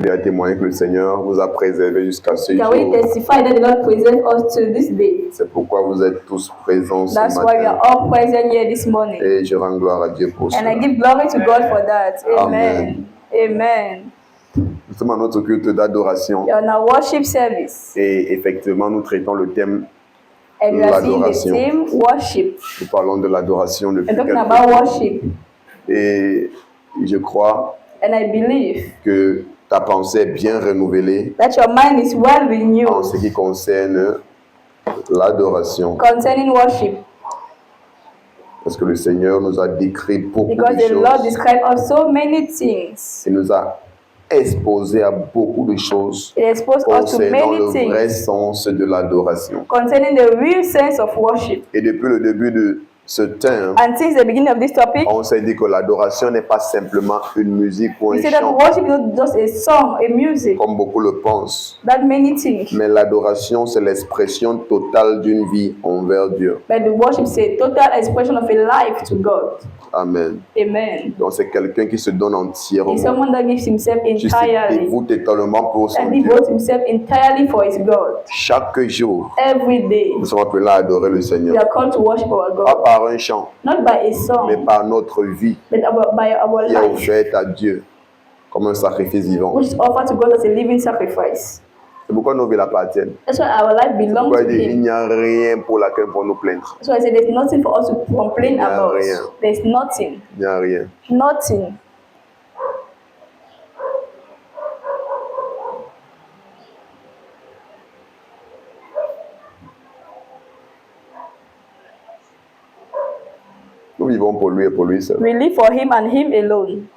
Il a témoigné que le Seigneur vous a préservé jusqu'à ce Can we jour. testify that the Lord preserved us to this day? C'est pourquoi vous êtes tous présents ce That's why we are matin. all present here this morning. Et je rends gloire à Dieu pour And I cela. give glory to God for that. Amen. Amen. Amen. Nous sommes à notre culte d'adoration. You're on our worship service. Et effectivement, nous traitons le thème And de we are seeing the l'adoration. same worship. Nous parlons de l'adoration depuis I'm talking quelques about temps. worship. Et je crois And I believe que ta pensée est bien renouvelée that your mind is well renewed en ce qui concerne l'adoration. concerning worship. Parce que le Seigneur nous a décrit beaucoup Because de the Lord choses. described us so many things. Il nous a exposé à beaucoup de choses It exposed us to concernant many le vrai things sens de l'adoration. concerning the real sense of worship. Et depuis le début de ce thème, And since the beginning of this topic, on s'est dit que l'adoration n'est pas simplement une musique ou we un say that chant, worship is not just a song, a music, comme beaucoup le pensent. that many things. Mais l'adoration, c'est l'expression totale d'une vie envers Dieu. But the worship is a total expression of a life to God. Amen. Amen. Donc c'est quelqu'un qui se donne entièrement, It's someone that gives himself qui se entirely, dévoue totalement pour son that Dieu. devotes himself entirely for his God. Chaque jour, Every day, nous sommes appelés à adorer le we Seigneur. are called to worship our Pas God, par un chant, not by a mais song, par notre vie but by our qui est life, offerte à Dieu comme un sacrifice vivant. which is offered to God as a living sacrifice. C'est pourquoi nos vies l'appartiennent. That's why our life belongs Pourquoi to il dit, il Him. n'y a rien pour laquelle pour nous plaindre. That's why I say there's nothing for us to complain Yeah, about. yeah. There's nothing. Il n'y a rien. Nothing. Nous vivons pour lui et pour lui seul. We live for Him and Him alone.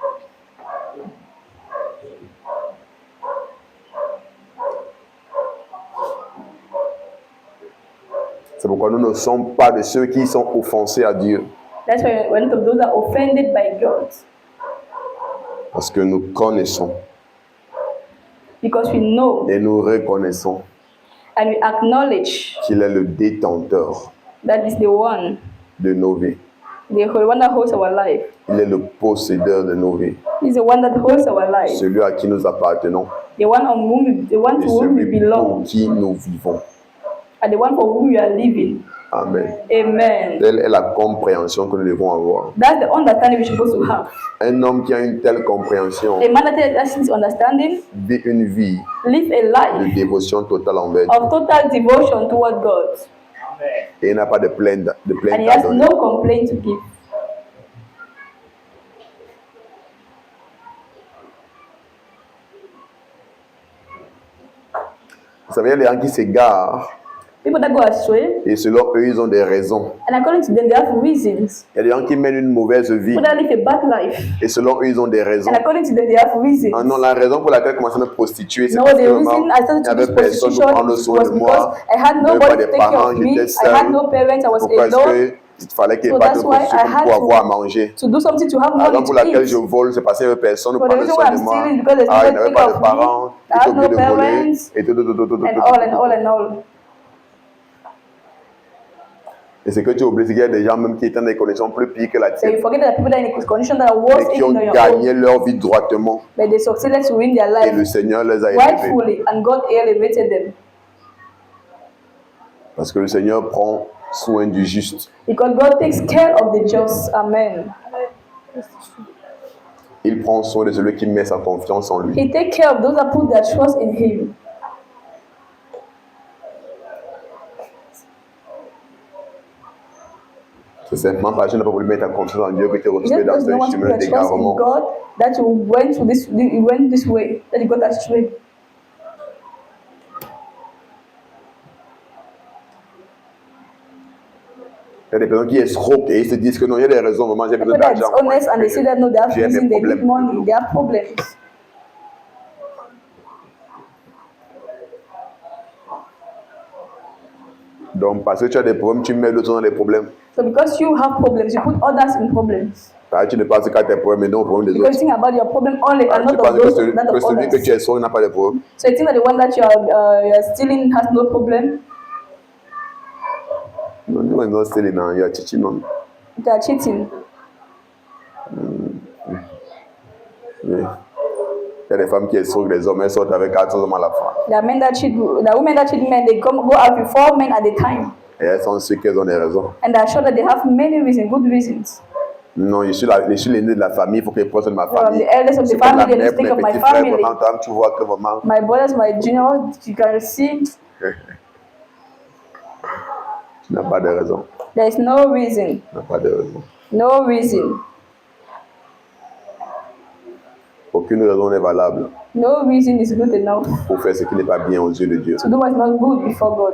C'est pourquoi nous ne sommes pas de ceux qui sont offensés à Dieu. That's why we're not of those that are offended by God. Parce que nous connaissons Because we know et nous reconnaissons and we acknowledge qu'il est le détenteur that is the one, de nos vies. the one that holds our life. Il est le possédeur de nos vies. He's the one that holds our life. Celui à qui nous appartenons The one the one et to whom we celui pour belong, qui nous vivons. and the one for whom we are living. Amen. Amen. Telle est la compréhension que nous devons avoir. That's the understanding we're supposed to have. Un homme qui a une telle compréhension A man that has this understanding vit une vie live a de life dévotion totale envers Dieu. of total devotion toward God, Et il n'a pas de plainte and he à has donner. no complaint to give. Vous savez, il y a des gens qui s'égarent People that go astray, et selon eux, ils ont des raisons. and according to them, they have reasons. Il y a des gens qui mènent une mauvaise vie People that live a bad life, et selon eux, ils ont des raisons. and according to them, they have reasons. Ah non, la raison pour laquelle je commençais à me prostituer, c'est No, parce the que reason I started il n'y to avait do personne pour prendre prostitution soin was de because moi. I had Je n'avais nobody pas to de take care parents, of me. j'étais I seul. had no parents. I was Pourquoi est-ce alone. qu'il fallait qu'il y ait So pas de that's why I prostitution had pour avoir à to, manger? to do something to have La money raison pour to laquelle eat. je vole, c'est parce qu'il n'y avait personne pour For the prendre reason soin why de I'm moi. stealing, because there's Ah, il nobody to n'avait take pas care de of parents, me. I j'étais had obligé no de voler. parents, Et tout. and all. Et ce que tu oublies, c'est qu'il y a des gens même qui étaient dans des conditions plus pires que la So you tienne, forget that people that are in a condition that are worse et qui ont even than your gagné own, leur vie droitement. but they succeeded to win their Et le life Seigneur les a élevés. rightfully, and God elevated them. Parce que le Seigneur prend soin du juste. Because God takes care of the just. Amen. Il prend soin de celui qui met sa confiance en lui. He takes care of those that put their trust in Him. C'est simplement parce que tu n'as pas voulu mettre ta confiance en Dieu que tu es It's retrouvé just dans because no un one to put chemin their trust in d'égarement. God that you went this way, that you got astray. Il y a des personnes qui escroquent et ils se disent que non, il y a des raisons, vraiment j'ai besoin People that's d'argent. honest and they say that no, they have J'ai reason, mes they need problèmes. money, they have problems. Donc parce que tu as des problèmes, tu mets d'autres dans les problèmes. So because you have problems, you put others in problems. Tu ne penses qu'à tes problèmes et non aux problèmes des Because autres. you think about your problem only and Tu not penses of que those celui that of que others. tu escroques n'a pas de problème. So you think that the one that you are stealing has no problem? Non, you are not stealing now, you are cheating on. They are cheating. Yeah. Il y y a des femmes qui escroquent les hommes, elles sortent avec 4 hommes à la fois. There are men that cheat, there are women that cheat men. They go out with 4 men at a time, Et elles sont sûres qu'elles ont des raisons. and they are sure that they have many reasons, good reasons. Non, je suis l'aîné de la famille, il faut que je prenne ma Well, I'm famille. the eldest of the C'est comme la family, they mère, mistake mes of my petits frères, family. pendant temps, tu vois que vraiment, My brothers, my junior, you can see tu n'as pas de raison. there is no reason, Tu n'as pas de raison. no reason, Aucune raison n'est valable no reason is good enough pour faire ce qui n'est pas bien aux yeux de Dieu. to do what is not good before God.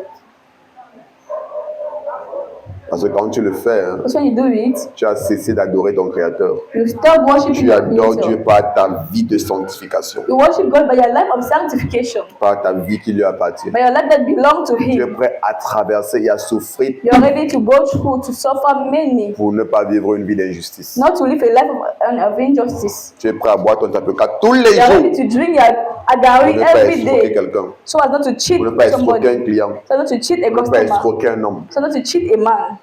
Parce que quand tu le fais, hein, Because when you do it, tu as cessé d'adorer ton Créateur. you stop worshiping Tu your adores Dieu Creator. par ta vie de sanctification, You worship God by your life of sanctification, par ta vie qui lui appartient. by your life that belongs to Tu es Him. prêt à traverser et à souffrir You're ready to go through, to suffer many, pour ne pas vivre une vie d'injustice. not to live a life of injustice. Tu es prêt à boire ton tapioca tous les You're ready jours to drink your pour agari ne pas every escroquer day, quelqu'un, so as not to cheat pour ne pas escroquer un somebody, client, so as not to cheat a pour ne pas customer, escroquer un homme. so as not to cheat a man.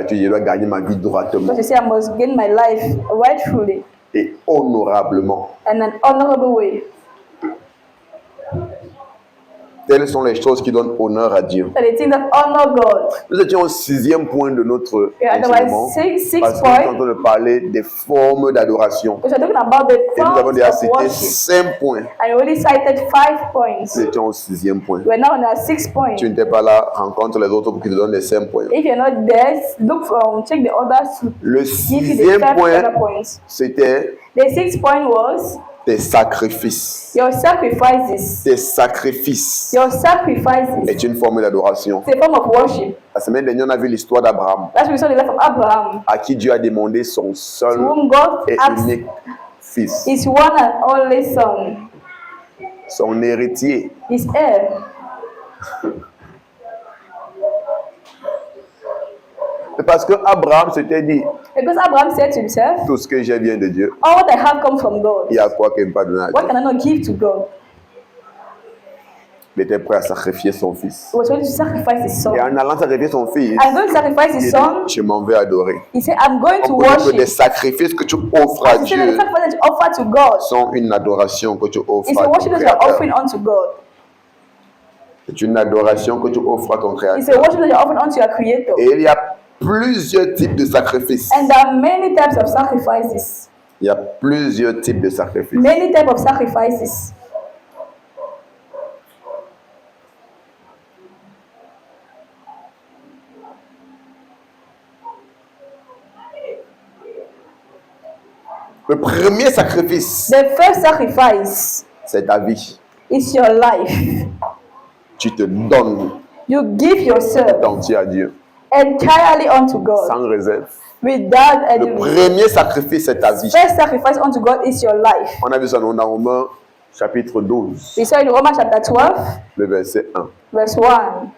Tu dis, je dois gagner ma vie droitement But you say I must gain my life rightfully et honorablement. and an honorable way. Telles sont les choses qui donnent honneur à Dieu. So the things that honor God. Nous étions au 6e point de notre Yeah, enseignement otherwise, six parce que nous point. sommes en train de parler des formes d'adoration. Because we're talking about the Et nous avons forms déjà of cité worship. 5 points. I already cited 5 points. Nous étions au 6e point. We're now on our 6th point. Tu n'étais pas là, rencontre les autres pour qu'ils te donnent les 5 points. If you're not there, look from check the others to Le give you the 6e 5 point, other points. c'était The 6th point was tes sacrifices. your sacrifices. Tes sacrifices Your sacrifices. est une forme d'adoration. It's a form of worship. La semaine dernière, on a vu l'histoire d'Abraham, That's why we saw the life of Abraham, à qui Dieu a demandé son to seul whom God et asked unique fils, his one and only son, son héritier. his heir. C'est parce que Abraham s'était dit, Because Abraham said to himself, tout ce que j'ai vient de Dieu, all that I have comes from God. il y a quoi qu'il ne pas donné à What Dieu. can I not give to God? Il était prêt à sacrifier son fils. He was ready to sacrifice his son. Et en allant sacrifier son fils, I'm going to sacrifice il his dit, son. je m'en vais adorer. He said, I'm going to On peut dire que des worship. sacrifices que tu offres à He said that the Dieu sacrifice that you offer to God sont une adoration que tu offres is à a ton worship that you are Créateur. offering unto God. C'est une adoration que tu offres à ton It's Créateur. a worship that you are offering unto your Creator. Et il y a plusieurs types de sacrifices. And there are many types of sacrifices. Il y a plusieurs types de sacrifices. Many types of sacrifices. Le premier sacrifice, The first sacrifice c'est ta vie. is your life. Tu te donnes You give yourself entier à Dieu, entirely unto God sans réserve. without Le any reason. premier sacrifice, c'est ta vie. First sacrifice unto God is your life. On a vu ça dans Romains chapitre 12, We saw in Romans chapter 12, le verset 1. verse 1.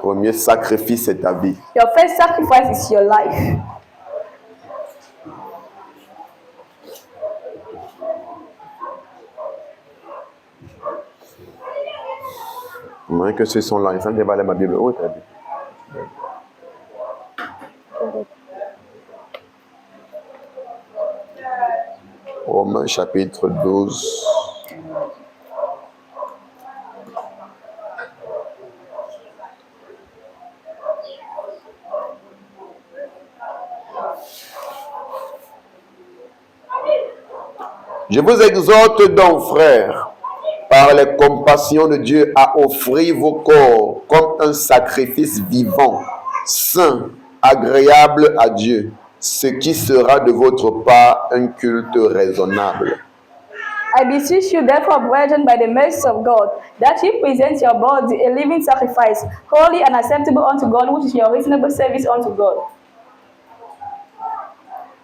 Premier sacrifice, c'est ta vie. Your first sacrifice is your life. Moins que ce sont là, ils sont dévalés ma Bible. Où est ta Bible? Romains chapitre 12. Je vous exhorte donc, frères, par les compassions de Dieu, à offrir vos corps comme un sacrifice vivant, saint, agréable à Dieu, ce qui sera de votre part un culte raisonnable. I beseech you, therefore, brethren, by the mercy of God, that ye present your body a living sacrifice, holy and acceptable unto God, which is your reasonable service unto God.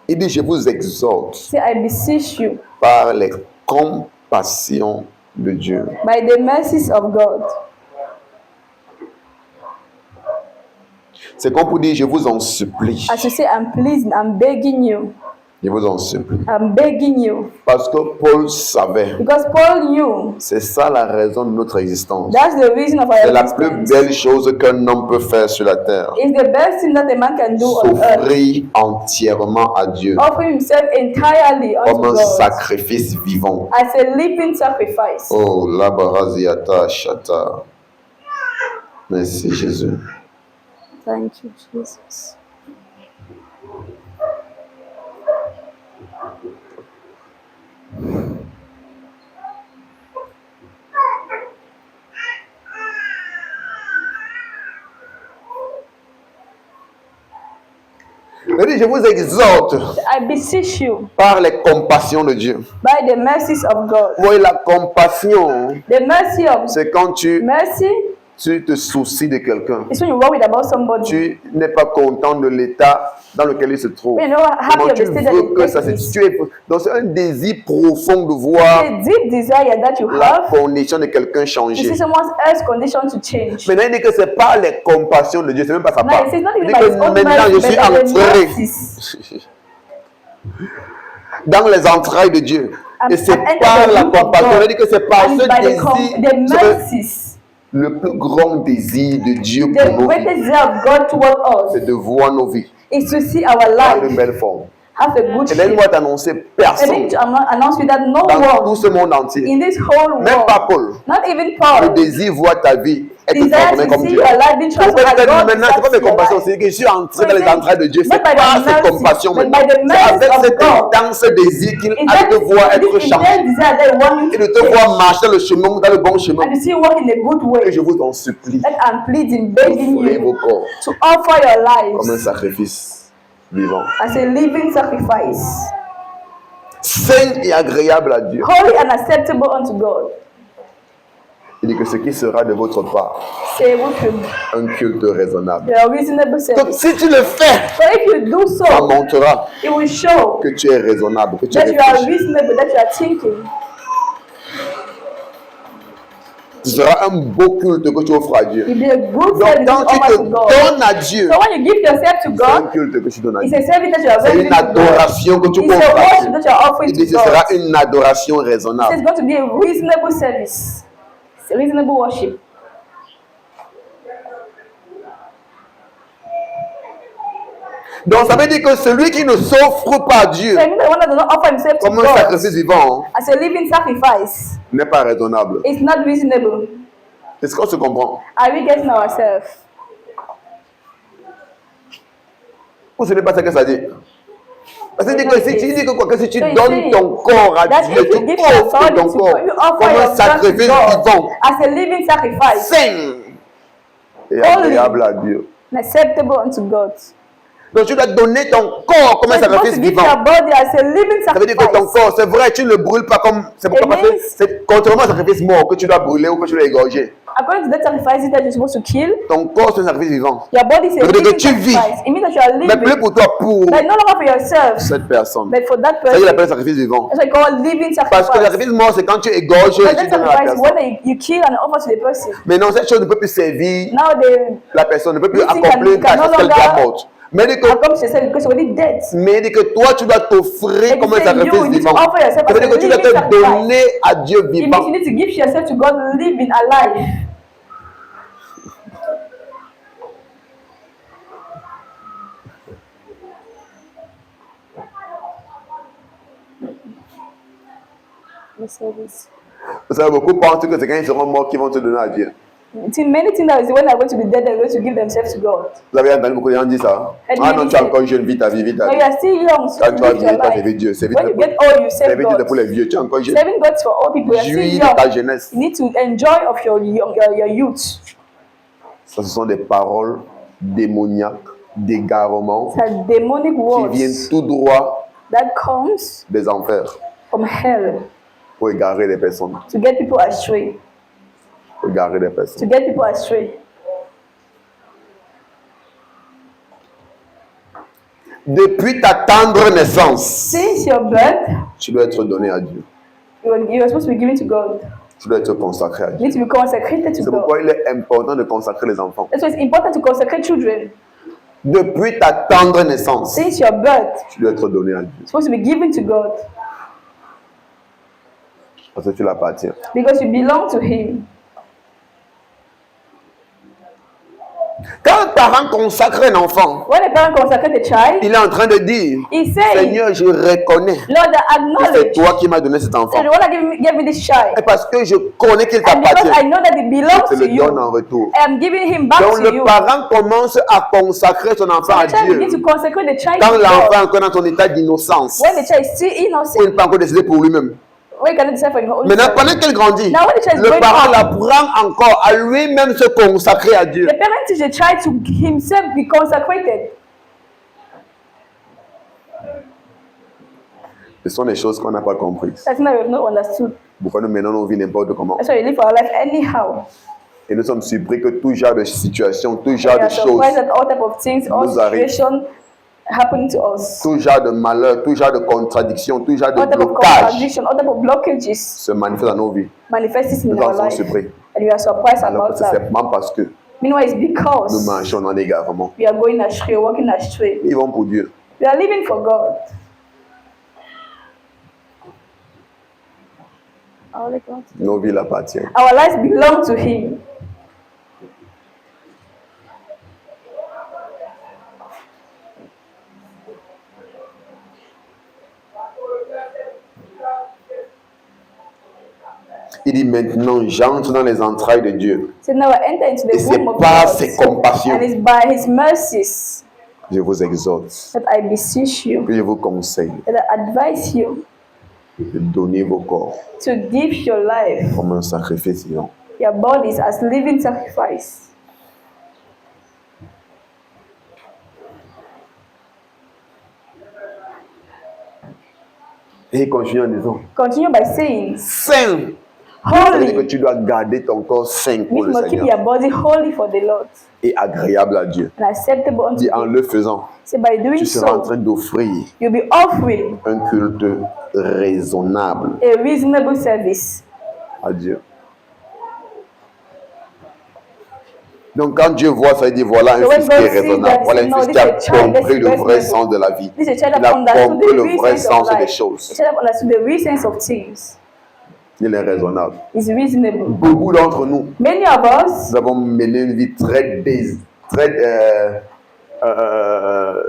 Il dit, je vous exhorte Say, I beseech you, par les compassions de Dieu. by the mercies of God. C'est comme pour dire, je vous en supplie. As you say, I'm pleasing, I'm begging you. Je vous en supplie. I'm begging you. Parce que Paul savait. Because Paul knew C'est ça la raison de notre existence. that's the reason of our C'est la plus existence. belle chose qu'un homme peut faire sur la terre. It's the best thing that a man can do on earth. S'offrir entièrement à Dieu Offering himself entirely unto comme un God sacrifice vivant. as a living sacrifice. Oh, la baraziata shata. Merci Jésus. Thank you, Jesus. Je vous exhorte I beseech you par les compassions de Dieu. by the mercies of God. Oui, la compassion, The mercy of c'est quand mercy tu te soucies de quelqu'un. is when you're worried about somebody. Tu n'es pas content de l'état dans lequel il se trouve. When you're not happy Comment of tu the state that veux que ça it se is. tue. Donc c'est un désir profond de voir A deep desire that you la have condition de quelqu'un to changer. see someone else's condition to change. Maintenant, il dit que ce n'est pas les compassions de Dieu, c'est même pas sa Now part. it says not Il even dit by que his own maintenant je mercy, suis but by the entré mercies. dans les entrailles de Dieu. Et c'est I've entered par the la room of compassion. God. Il dit que c'est par And ce by désir, the mercies, le plus grand désir de Dieu the pour nos vies, greatest desire of God toward us c'est de voir nos vies is to see our dans une life belle forme. have a good Et là, il shape. doit t'annoncer I personne need to announce you that no dans tout one ce monde entier, in this whole même pas world, Paul, not even le Paul, désir voir ta vie être desire transformée to comme see Dieu. your life being C'est pourquoi transformed il as dit God maintenant, c'est pas desires mes your compassions, life. c'est que je suis entré dans les So he entrailles de Dieu. says, C'est not by pas the cette mercy, compassion but maintenant. by the C'est mercies avec of cette God. intense désir qu'il Is a that de te voir this être changé intense desire that want you et de to te voir change marcher dans le chemin, dans le bon chemin. and to see you walk in a good Et way? je vous en supplie, That I'm pleading, begging offrez vos you corps to offer your comme un lives sacrifice vivant, as a living sacrifice, saint et agréable à Dieu. holy and acceptable unto God. Il dit que ce qui sera de votre part, Say what should un culte raisonnable. your reasonable Donc service. si tu le fais, So if you do ça so, montrera it will show que tu es raisonnable, que tu es that you are réfléchi. reasonable, that you are thinking. Ce sera un beau culte que tu offres à Dieu. It will be a good Donc service quand tu offered te to God. donnes à Dieu, So when you give yourself to c'est un God, culte que tu donnes à it's Dieu. a service that you are C'est giving une to God. adoration que tu It's a offres à worship Dieu. that you are offering Il dit to que ce sera God. une adoration It's raisonnable. going to be a reasonable service. It's a reasonable worship. Donc ça veut dire que celui qui ne s'offre pas à Dieu So even the one that does not offer himself to comme un God sacrifice vivant as a living sacrifice, n'est pas raisonnable. it's not reasonable. Est-ce qu'on se comprend? Are we getting ourselves? Ou ce n'est pas ça que ça dit? Parce qu'il dit que si tu dis que quoi que si tu So he's donnes saying ton corps à that Dieu, if tu you give your offres authority ton to corps God, you offer comme un yourself to sacrifice God vivant, as a living sacrifice, saint et agréable à Dieu. and acceptable unto God. Donc tu dois donner ton corps comme So un you're supposed sacrifice to give vivant. your body as a living Ça veut dire que ton sacrifice. corps, c'est vrai, tu ne le brûles pas comme... C'est pourquoi It parce que means- c'est contrairement à un sacrifice mort que tu dois brûler ou que tu dois égorger. According to that sacrifice that you're supposed to kill, Ton corps, c'est un sacrifice vivant. your body is a Ça veut dire que living tu vis. sacrifice. It means that you are Mais plus living, pour toi, pour but no longer for yourself, cette personne. but for that Ça, il person. appelle sacrifice vivant. That's what I call living Parce que le sacrifice. sacrifice mort, c'est quand tu égorges et But tu that donnes à la sacrifice, personne. when you kill and offer to the person, Mais non, cette chose ne peut plus servir now they la personne, ne peut plus This thing accomplir une can tâche no parce qu'elle est déjà longer morte. Mais il dit que, accomplish yourself because you're already dead. toi, tu dois t'offrir And comme un he said, sacrifice you need to vivant. offer yourself Ça veut as dire a que tu dois living te sacrifice. donner à Dieu It means vivant. you need to give yourself to God living alive. The service. Vous savez, beaucoup pensent que c'est quand ils seront morts qu'ils vont se donner à Dieu. See, many things that is when they're going to be dead, they're going to give themselves to God. Vous avez entendu beaucoup de gens dire ça. And Ah non, many tu es say- encore jeune, vis ta vie, vis ta When vie. you are still young, so Quand you tu vas live your vieillir, tu vas life. servir Dieu. Servir When you get old, you serve Dieu pour God. les vieux. Tu es encore jeune. Serving God is for all people. You are still Jouis de ta young. jeunesse. You need to enjoy of your youth. Ça, ce sont des paroles démoniaques, d'égarement, It's a demonic qui viennent words tout droit that comes des enfers from hell pour égarer les personnes. to get people astray. Pour égarer les To personnes. get people astray. Depuis ta tendre naissance, Since your birth, tu dois être donné à Dieu. you are supposed to be given to God. Tu dois être consacré à You Dieu. need to be consecrated to C'est God. pourquoi il est important de consacrer les enfants. That's why it's important to consecrate children. Depuis ta tendre naissance, Since your birth, tu dois être donné à Dieu. it's supposed to be given to God Parce que tu l'appartiens. because you belong to Him. Quand un parent consacre un enfant, When a parent consecrates a child, il est en train de dire, he says, Seigneur, je reconnais Lord, I que c'est acknowledge toi qui m'as donné cet enfant. that the one that gave me this child. Et parce que je connais qu'il And because I t'appartient, know that it je belongs te to le donne en you, retour. I am giving him back Donc to le you. parent commence à consacrer son enfant à The child begins Dieu. to consecrate the child Quand to l'enfant God. est encore dans son état d'innocence, When the child is still où il innocent, n'est pas encore décidé pour lui-même. when you cannot decide for your own Maintenant, self. pendant qu'elle grandit, Now when the child is le growing parent up, l'apprend encore à lui-même se consacrer à Dieu. the parent teaches the child to himself be consecrated. Ce sont des choses qu'on n'a pas comprises. That's not we have not understood. Pourquoi nous menons nos vies n'importe comment. That's why we live our life anyhow. Et nous sommes surpris que tout genre de situation, tout We genre are de choses, surprised at all type of things, all nous arrive. situations happening to us. tout genre de malheur, tout genre de contradiction, tout genre de All type of blocage contradiction, all type of blockages se manifeste dans nos vies. manifesting in Nous our en sommes life. surpris. And we are surprised Alors que about c'est that. simplement parce que Meanwhile, it's nous because marchons dans l'égarement. we are going astray, walking astray. Vivons pour Dieu. We are living for God. Nos vies l'appartiennent. Our lives belong to Him. Il dit maintenant, j'entre dans les entrailles de Dieu. So now I enter into Et the c'est womb of par God. ses compassions, And it's by His mercies je vous exhorte, that I beseech you, que je vous conseille that I advise you de donner vos corps to give your life, comme un sacrifice vivant. your bodies as living sacrifice. Et il continue en disant, Continue by saying, saint. Ça veut dire que holy. tu dois garder ton corps saint pour You le must keep Seigneur your body holy for the Lord et agréable à Dieu. and acceptable unto Dit en Him. le faisant, So by doing tu seras en so, train d'offrir you'll be offering un culte raisonnable a reasonable service. à Dieu. Donc quand Dieu voit ça, il dit voilà un So when fils qui est God sees raisonnable, that, voilà he un says, fils no, qui a this is a child that's compris le vrai reasonable. sens de la vie. This is a child Il that a understood compris the le vrai reasons of sens des life. A choses. child that understood the reasons of things. Il est raisonnable. Is reasonable. Beaucoup d'entre nous, Many of us, nous avons mené une vie très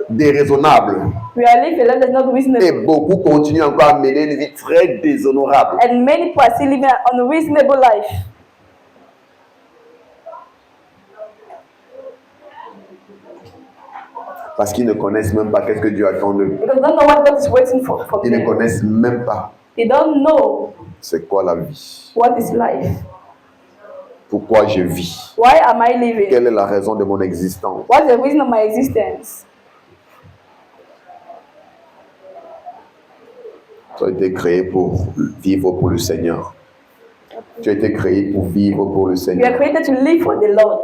déraisonnable. we are living a life that's not Et reasonable. beaucoup continuent encore à mener une vie très déshonorable. And many people are still living an unreasonable life. Parce qu'ils ne connaissent même pas qu'est-ce que Dieu attend d'eux. Because they don't know what God is waiting for from Ils ne them. connaissent même pas They don't know c'est quoi la vie. what is life. Pourquoi je vis. Why am I living? Quelle est la raison de mon existence. What's the reason of my existence? Tu as été créé pour vivre pour le Seigneur. Tu as été créé pour vivre pour le We are Seigneur. created to live for the Lord.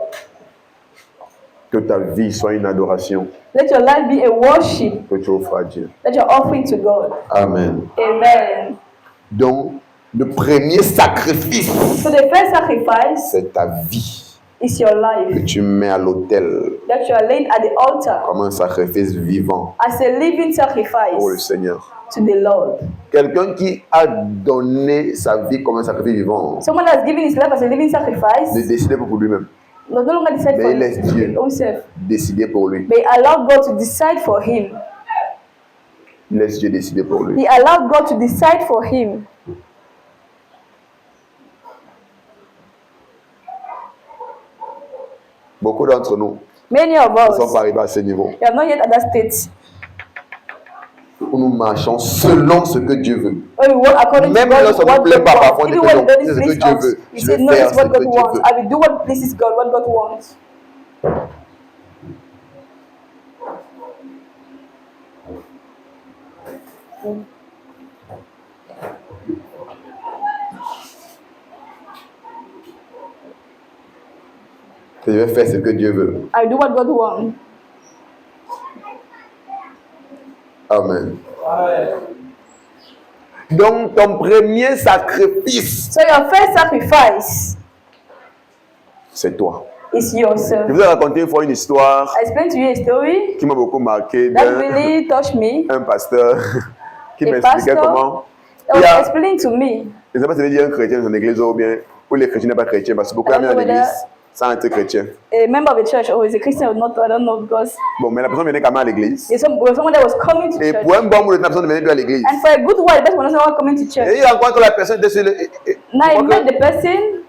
Que ta vie soit une adoration Let your life be a worship que tu offres à Dieu. that you're offering to God. Amen. Amen. Donc, le premier sacrifice, So the first sacrifice c'est ta vie is your que life tu mets à l'autel that you are laying at the altar comme un sacrifice vivant as a living pour le sacrifice Seigneur. to the Lord. Quelqu'un qui a donné sa vie comme un sacrifice vivant Someone that's giving his life as a living ne sacrifice décide pas pour lui-même, does no longer decide mais for il laisse Dieu his own self. décider pour lui. They allow God to decide for him. Il laisse Dieu décider pour lui. He allowed God to decide for him. Beaucoup d'entre nous Many of ne sont us, pas arrivés à ce niveau we are not yet at that state où nous marchons selon ce que Dieu veut. where we walk according to Même God, lorsque ça what ne plaît God pas, wants. parfois on dit Even que when non, it doesn't c'est ce que please Dieu us, veut. we Je say, vais no, faire it's ce what que God Dieu wants. veut. I will do what pleases God, what God wants. Je vais faire ce que Dieu veut. I do what God wants. Amen. Donc, ton premier sacrifice, So your first sacrifice c'est toi. is yourself. Je vous ai raconté une fois une histoire I explained to you a story qui m'a beaucoup marqué that really touched me. d'un pasteur qui A m'expliquait pastor comment that was explaining to me. je ne sais pas si ça veut dire un chrétien dans son église ou bien ou les chrétiens n'est pas chrétien parce que beaucoup I d'amis don't dans know l'église sans être chrétien. A member of the church or is a Christian or not, I don't know because Bon, mais la personne venait quand même à l'église. there's someone that was coming to Et church. pour un bon bout de temps, la personne venait plus à l'église. And for a good while, the person was not coming to Et church. il rencontre la personne était sur Now I met the person.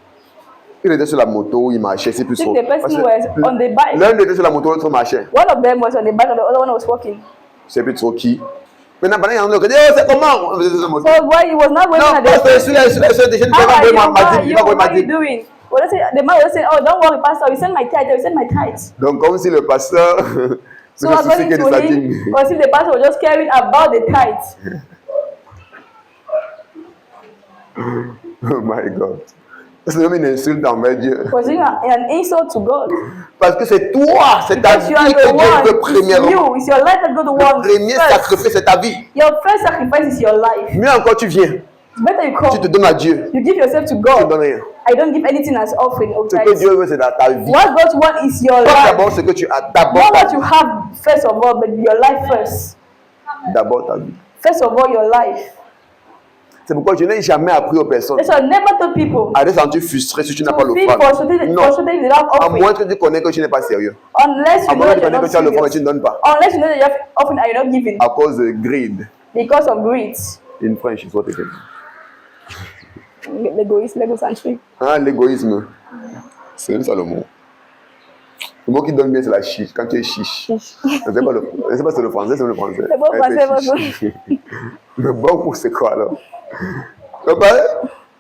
il était sur la moto, il marchait, c'est plus I trop. think the person was on the bike. L'un était sur la moto, l'autre marchait. One of them was on the bike and the other one was walking. C'est plus trop qui. Maintenant, pendant qu'il y a un autre qui dit, oh, c'est comment? On faisait sur la moto. So why he was not going Non, at parce que the sur la déchaîne, How are you? How are you? il What m'a are you dit. doing? Well, the man was saying, oh, don't worry, pastor, you send my tithe, you send my tithe. Donc, comme si le pasteur So se souciait according que de to sa him, dîme. or if the pastor was just caring about the tithe. Oh my God. C'est même une insulte envers Dieu. Was it an insult to God? Parce que c'est toi, c'est ta Because vie you are que the Dieu veut one, it's premièrement. you, it's your life that God Le wants premier first. sacrifice, c'est ta vie. Your first sacrifice is your life. Mieux encore, tu viens. It's better you Tu te come. donnes à Dieu. You give yourself to Tu ne God. donnes rien. I don't give anything as offering or Ce que tithe. Dieu veut, c'est dans ta vie. What God wants is your Pas life. d'abord ce que tu as. D'abord Not ta what vie. you have first of all, but your life first. D'abord ta vie. First of all, your life. C'est pourquoi je n'ai jamais appris aux personnes That's why I never told people à te sentir frustré si tu n'as pas to feel l'offrande. frustrated Non. without À offering. moins que tu connais que tu n'es pas sérieux. Unless À you know moins que that tu connais you're que not tu as l'offrande et tu serious. ne donnes pas. Unless you know that you have offering and you're not giving. À cause de greed. Because of greed. Une French, il faut te dire. L'egocentric. Hein, l'égoïsme. C'est ça le mot. Le mot qui donne bien, c'est la chiche. Quand tu es chiche. Je ne sais pas si c'est le français, c'est le français. C'est bon français, Être bon. chiche. Le bon mot, c'est quoi alors? Donc,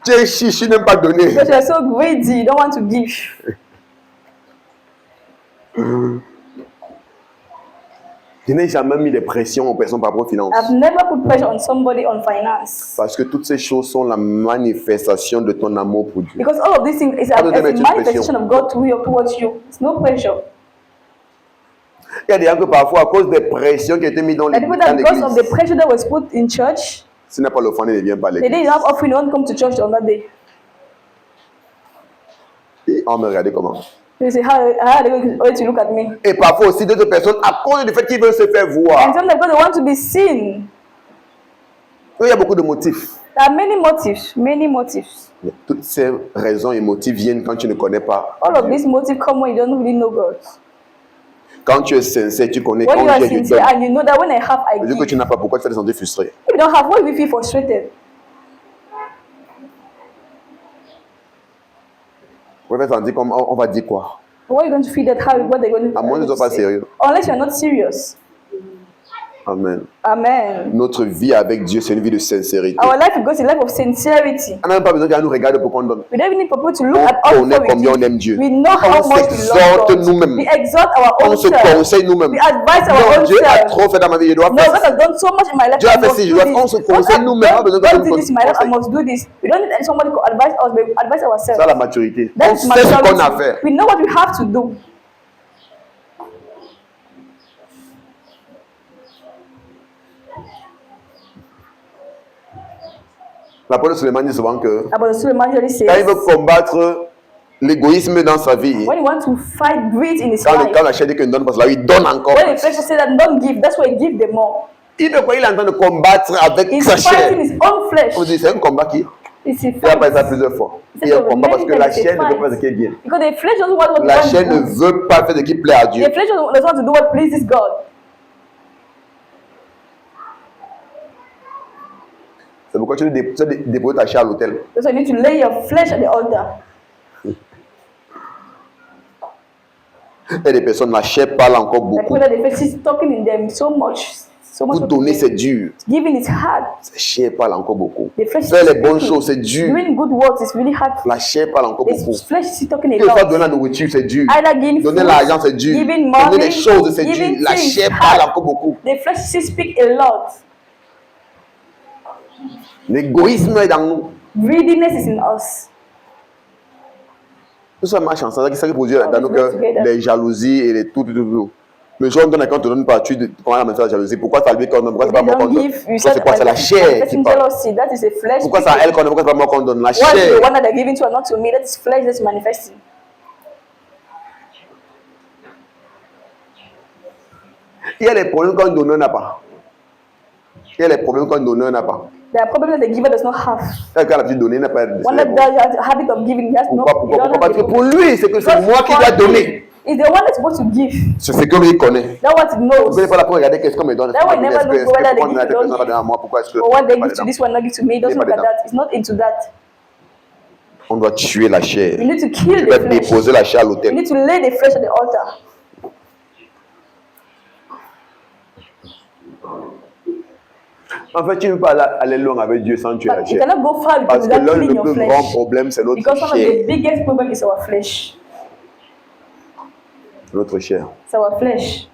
tu es chiche, tu n'aimes pas donner. Because you're so greedy, you don't want to give. Je n'ai jamais mis de pression aux personnes par rapport aux finances. I've never put pressure on somebody on finance. Parce que toutes ces choses sont la manifestation de ton amour pour Dieu. Because all of these things is a manifestation of God towards you. It's no pressure. Il y a des gens que parfois, à cause des pressions qui ont été mises dans And people that because of the l'église, pressure that was put in church, ce n'est pas l'offrande, il ne vient pas à they didn't l'église. have offering, they won't come to church on that day. Et on me regardait comment. They say, how are they going to look at me? Et parfois aussi d'autres personnes, à cause du fait qu'ils veulent se faire And voir. sometimes because they want to be seen. Il y a beaucoup de motifs. There are many motives, many motives. Mais toutes ces raisons et motifs viennent quand tu ne connais pas All of Dieu. these motives come when you don't really know God. Quand tu es sincère, tu connais When you quand are Dieu te sincere donne. and you know that when I have, I Vu que give. tu n'as pas, pourquoi tu te sentir frustré? If you don't have, why will you feel frustrated? On va sentir comme on va dire quoi? Why are you going to feel that? How? What they're going to? À moins qu'ils ne soient pas sérieux. Unless you're not serious. Amen. Amen. Notre vie avec Dieu, c'est une vie de sincérité. Our life goes a life of sincerity. On n'a même pas besoin qu'elle nous regarde pour qu'on donne. We don't even need people to look On at us connaît before combien we on give. aime Dieu. We know how On much we love s'exhorte God. nous-mêmes. We exalt our On own se self. conseille nous-mêmes. We advise our Non, own Dieu a self. trop fait dans ma vie, je dois No, faire God ça. has done so much in my life. Dieu a I fait must ci, je do dois- this. on se conseille God nous-mêmes, pas besoin que God quelqu'un did this in my life. I nous must do this. We don't need somebody to advise us, but we advise ourselves. Ça, la maturité. That On is sait ce qu'on a à maturity. faire. We know what we have to do. L'apôtre Suleiman dit souvent que About Suleiman usually quand il says, veut combattre l'égoïsme dans sa vie, when you want to fight greed in his quand life, la chair dit qu'il ne donne pas cela, il donne encore. when the flesh say that don't give, that's why he give them more. Il ne quoi il est en train de combattre avec He's sa chair. fighting his own flesh. Vous dites, c'est un combat qui. It's a Il a pas fight. ça plusieurs fois. C'est Il y a un pour combat parce que la many times, chair ne it's a veut pas ce fight. qui est bien. Because the flesh doesn't want what La God chair ne does. veut pas faire ce qui plaît à Dieu. The flesh doesn't want to do what pleases God. C'est pourquoi tu dois déposer ta chair à l'autel. That's why you need to lay your flesh at the altar. Il y a des personnes, la chair parle encore I beaucoup. pray that the flesh is talking in them so much. Pour donner, c'est dur. Giving is hard. La chair parle encore beaucoup. The flesh Faire is les bonnes speaking. choses, c'est dur. Doing good works is really hard. La chair parle encore beaucoup. The flesh is talking a Des fois, lot. donner la nourriture, c'est dur. Either giving Donner food, l'argent, c'est dur. giving Donner money, les choses, c'est dur. giving La things chair hard. parle encore beaucoup. The flesh still speak a lot. L'égoïsme est dans nous. Greediness is in us. Tout ça marche ensemble. C'est ça qui produit dans nos Always work cœurs together. les jalousies et les tout. Le jour où on donne quand on ne te donne pas, tu commences à me faire la jalousie. Pourquoi ça lui qu'on donne? Pourquoi c'est pas If moi you qu'on don't donne? give, you Pourquoi start c'est quoi? C'est la chair qui manifesting parle. jealousy. That is a flesh. Pourquoi c'est à elle qu'on donne? Pourquoi c'est pas moi qu'on donne? La What's the chair. one that they're giving to and not to me? That is flesh that's manifesting. Il y a les problèmes qu'un donneur n'a pas. Il y a les problèmes qu'un donneur n'a pas. There are problems that the giver does not have. Quand l'habitude de donner n'a pas de One that has a habit of giving, he has no. Pourquoi? Parce que pour lui, c'est que c'est moi qui dois donner. Is the one that's supposed to give. C'est ce que lui connaît. That what he Vous knows. ne pas la pour regarder qu'est-ce qu'on me donne. That one never look whether they give Pourquoi to est-ce que or what they give to this one, not give to me. He doesn't look at that. He's not into that. On doit tuer la chair. You need to kill Tu the dois flesh. déposer la chair à You l'autel. need to lay the flesh at the altar. En fait, tu ne peux pas aller loin avec Dieu sans tuer la But you chair. cannot go far Parce que without l'un killing des your plus flesh. grands problèmes, c'est notre Because one of the chair. biggest problem is our flesh. Notre chair. It's our flesh.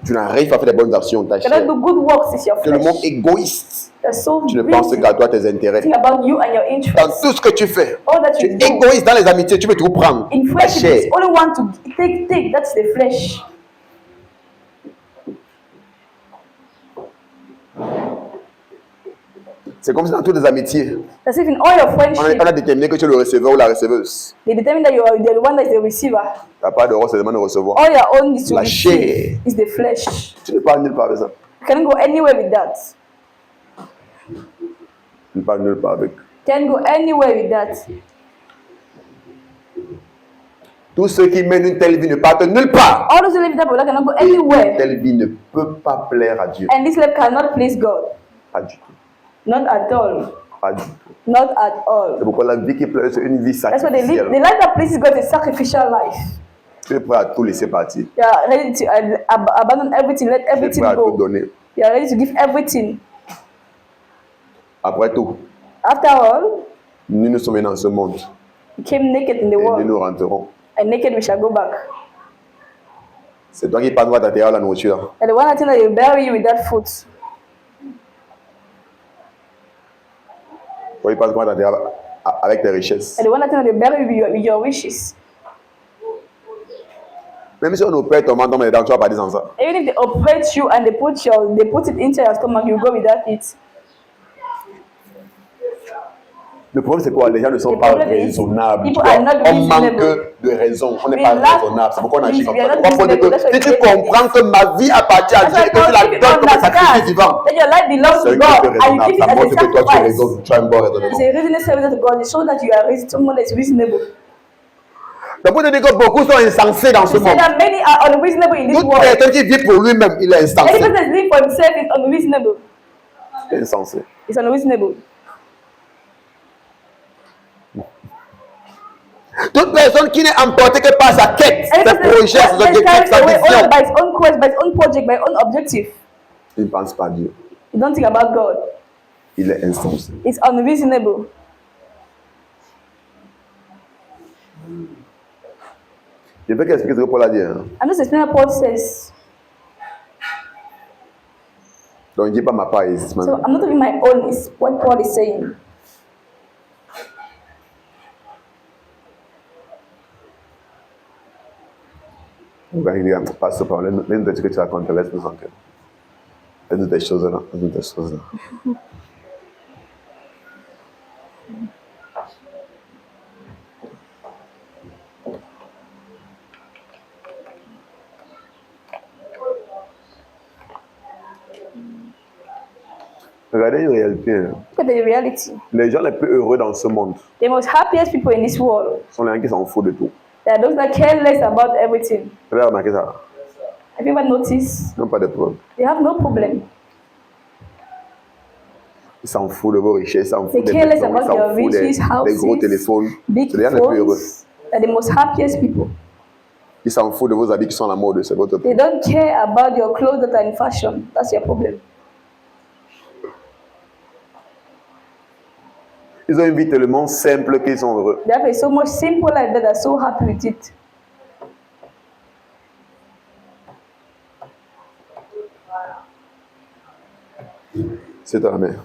Tu n'arrives pas à faire des bonnes actions, ta You cannot chair. do good works, it's your Tu es le monde flesh. égoïste. You're so Tu ne penses busy qu'à toi, tes intérêts. thinking about you and your Dans interests. tout ce que tu fais, All that tu you es do. égoïste dans les amitiés, tu veux tout prendre. In La friendship, chair. it's only one to take. That's the flesh. C'est comme ça dans toutes les amitiés. That's if in all your On friendship, a déterminé que tu es le receveur ou la receveuse. they determine that you are the one that is the receiver. Tu n'as pas de rôle, c'est de recevoir. All your own is to La receive. chair. Is the flesh. Tu ne parles nulle part avec ça. You can't go anywhere with that. Tu ne parles nulle part avec. Can't go anywhere with that. Tous ceux qui mènent une telle vie ne partent nulle part. All those who live that way cannot go Une anywhere. telle vie ne peut pas plaire à Dieu. And this life cannot please God. Pas du tout. Not at all. Pas du tout. Not at all. C'est pourquoi la vie qui plaît, c'est une vie That's why the sacrificielle. life that pleases God is a sacrificial life. Tu es prêt à tout laisser partir. You are ready to abandon everything, let Tu es everything prêt à tout go. donner. You are ready to give everything. Après tout, After all, nous sommes dans ce monde we came naked in the et nous world, nous rentrerons. and naked we shall go back. C'est toi qui passes ta terre à la nourriture. And the one thing that will bury you with that foot, Toi qui passes ta terre avec tes richesses. and the one thing that will bury you with your wishes. Même si on opère ton menton, mais tu vas partir sans ça. Even if they operate you and they put it into your stomach, you go without it. Le problème, c'est quoi? Les gens ne sont The pas problem is, raisonnables. people are not On manque reasonable. de raison. On n'est We pas lack- raisonnable. C'est pourquoi on agit comme we are ça. not Pourquoi faut dire reasonable. que si tu That's why comprends que ma vie appartient à That's Dieu why et que je God, la if you donne comme un sacrifice understand vivant, that your life belongs c'est to un peu God and you raisonnable. give it Ça as montre a que toi, tu es sacrifice, raisonnable. Tu as un bon it's raisonnement. a reasonable service to God. It shows that you are someone that's reasonable. Donc, pour te dire que beaucoup sont insensés dans ce To say monde. that many are unreasonable in this Toute world. personne qui vit pour lui-même, il est Any insensé. person that's living for himself is unreasonable. Il est insensé. It's unreasonable. Toute personne qui n'est emportée que par sa quête, Any ses person projets, ses that's objectifs, carried sa away vision, only by his own quest, by his own project, by his own objective. il ne pense pas à Dieu. You don't think about God. Il est insensé. It's unreasonable. Je vais expliquer ce que Paul a dit. Hein. I'm just explaining what Paul says. Donc, je ne dis pas ma part ici. So I'm not doing my own. It's what Paul is saying. Pasteur Paul, laisse-nous dire ce que tu racontes, laisse-nous entrer. Laisse-nous des choses là. Laisse-nous des choses là. Regardez une réalité. Hein. Look at the reality. Les gens les plus heureux dans ce monde The most happiest people in this world, sont les gens qui s'en foutent de tout. they are those that care less about everything. Vous avez remarqué ça? Have you ever noticed? Ils n'ont pas de problème. They have no problem. Ils s'en foutent de vos richesses, ils s'en They foutent des care less maisons, ils about s'en your foutent des riches, gros houses, téléphones. big C'est les gens les plus heureux. phones. They're the most happiest people. Ils s'en foutent de vos habits qui sont à la mode, c'est votre They problème. don't care about your clothes that are in fashion. That's your problem. Ils ont une vie tellement simple qu'ils sont heureux. They have a so much simple life that they're so happy with it. C'est ta mère.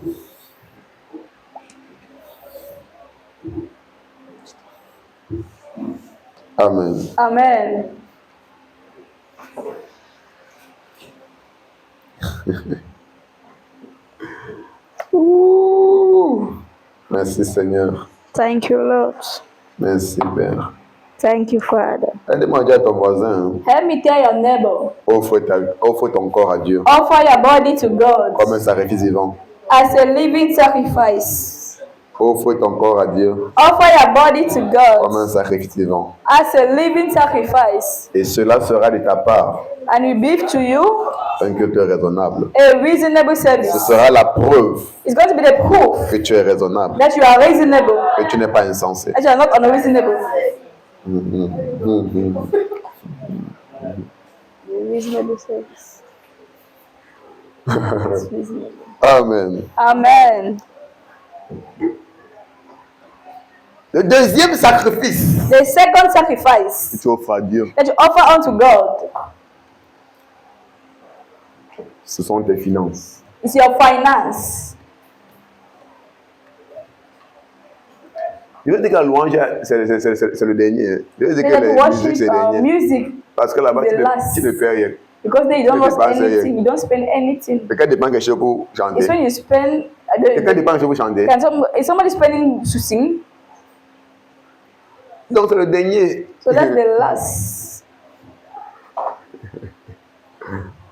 Amen. Amen. Ouh. Merci Seigneur. Thank you, Lord. Merci Père. Thank you, Father. Aide-moi à dire à ton voisin, Help me tell your neighbor, offre ton corps à Dieu offer your body to God comme un sacrifice vivant. as a living sacrifice. Offre ton corps à Dieu Offer your body to comme un God sacrifice vivant. as a living sacrifice. Et cela sera de ta part And we give to you un culte raisonnable. a reasonable Ce service. sera la preuve It's going to be the proof que tu es raisonnable, that you are reasonable, que tu n'es pas insensé. that you are not unreasonable. Reasonable service. It's reasonable. Amen. Amen. Le deuxième sacrifice The second que sacrifice tu offres à Dieu, that you offer unto God ce sont tes finances. is your finance. Je veux dire que la louange, c'est le dernier. Je veux dire Say que that la musique, worship c'est le dernier. music, Parce que là-bas, the last. tu ne fais rien. because then you don't You lose pass anything, you don't spend anything. Quelqu'un dépend quelque chose pour chanter. It's when you spend. Quelqu'un dépend quelque chose pour chanter. Is somebody spending to sing? Donc, c'est le dernier. So that's the last.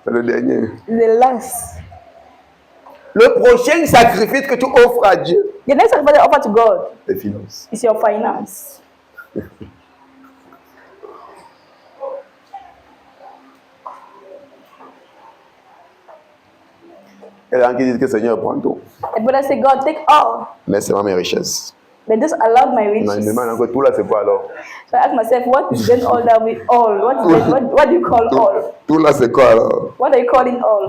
C'est le dernier. The last. Le prochain sacrifice que tu offres à Dieu, The next sacrifice you offer to God tes finances. is your finance. Il y a des gens qui disent que Seigneur prend tout. And brother say, God, take all. Mais c'est pas mes richesses. Then just allow my On me riches. demande encore tout là, c'est quoi alors? So I ask myself, what is then all that we all? What do you call all? Tout là, c'est quoi alors? What are you calling all?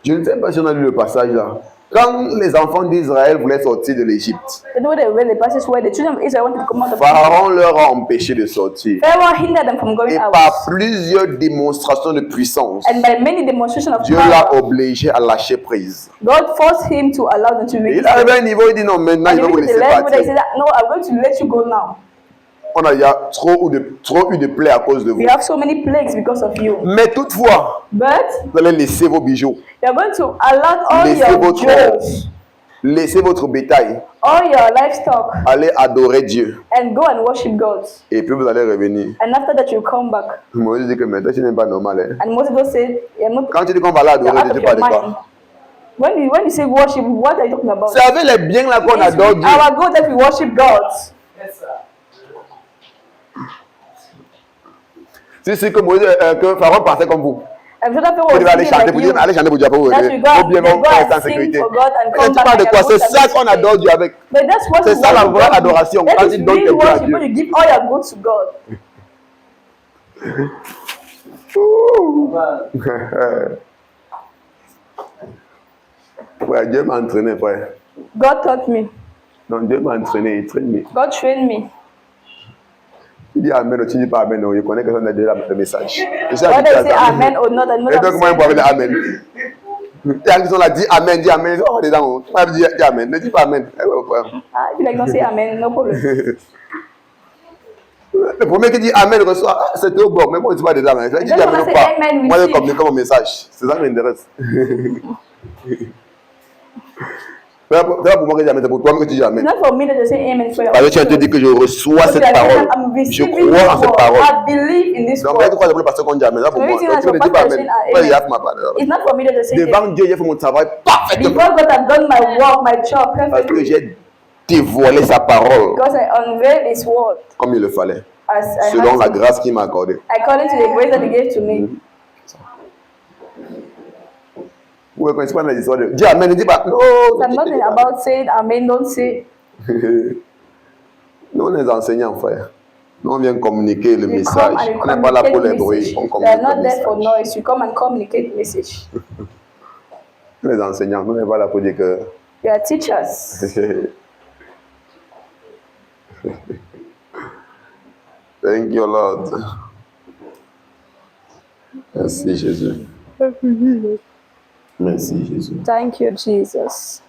Je ne sais pas si on a lu le passage là. Quand les enfants d'Israël voulaient sortir de l'Égypte, You know the passage where the children of Israel wanted to come out of Pharaon leur a empêché de sortir. Pharaoh hindered them from going Et out. par plusieurs démonstrations de puissance, And by many demonstrations of Dieu l'a power, obligé à lâcher prise. God forced him to allow them to Et release il arrive them. à un niveau, il dit non, maintenant And il va he vous reached the laisser level that he said, partir. that, no, I'm going to let you go now. On a déjà trop eu de plaies à cause de vous. We have so many plagues because of you. Mais toutefois, But vous allez laisser vos bijoux, you're going to allow all laissez your votre jewels, laissez votre bétail, all your livestock, allez adorer Dieu. and go and worship God. Et puis vous allez revenir. And after that, you come back. Moïse dit que maintenant, tu n'es pas normal. Hein. And Moses God said, you're not Quand tu dis qu'on va aller you're adorer out Dieu, of tu parles your de mind. quoi? When you say worship, what are you talking about? C'est avec les biens là qu'on It's adore with Dieu. our God that we worship God. C'est sûr que, que Pharaon partait comme vous. And so that Pharaoh Vous was devez aller thinking chanter like pour you. dire, allez chanter pour Dieu, pour vous. That you go Ou bien and on reste en sing sécurité. for God and Et come tu back parles de and quoi? you're C'est good ça and qu'on adore Dieu avec. But that's what C'est we ça la worship vraie God. adoration. That Quand is tu donnes tes real biens à worship Dieu. when you give all your goods to God. Ouais, Dieu m'a entraîné, frère. God taught me. Non, Dieu m'a entraîné, il traîne. God trained me. Il dit Amen, tu dis pas Amen, non, il connaît que ça a déjà le message. Et ça, Whether you say ça. amen or not, I know Et that donc, moi, je peux dire Amen. Il y a qui sont là, dis Amen, dis Amen. Ils sont dedans. Tu vas dire Amen, ne dis pas Amen. Eh ouais, frère. if you like don't say amen, no problem. Le premier qui dit Amen reçoit, ah, c'était au bord, mais moi, je ne dis pas dedans. Je dis Then Amen when I ou say pas. amen, Moi, je receive. communique mon message. C'est ça qui m'intéresse. C'est pas pour moi que je dis Amen, c'est pour toi que tu dis It's Amen. not for me that you say amen for your Parce que tu as dit que je reçois But cette you are saying parole. that I'm Je receiving crois this en cette word. parole. I believe in this Donc, word. pourquoi le pasteur qu'on dit Amen? C'est pour moi. So Donc, tu ne dis pas Amen. Moi, il y a ma parole. It's not for me that you say amen. Devant Dieu, j'ai fait mon travail parfaitement. Before God had done my work, my job Parce que perfectly. j'ai dévoilé sa parole Because I unveiled His word comme il le fallait. as I Selon la had to, grâce qu'il m'a accordée. according to the grace that He gave to me. Vous ne connaissez pas les histoires de dis Amen, ne dis pas. Non, So I'm not about saying amen, don't say. Nous, on est enseignants, frère. Nous, on vient communiquer le We message. come and On n'est pas là pour les communicate the bruits. message. On We are communique not le there for message. noise. We come and communicate the message. Nous, les enseignants, nous, on n'est pas là pour dire que. We are teachers. Thank you, Lord. Merci, Jésus. Merci, Jésus. Thank you, Jesus.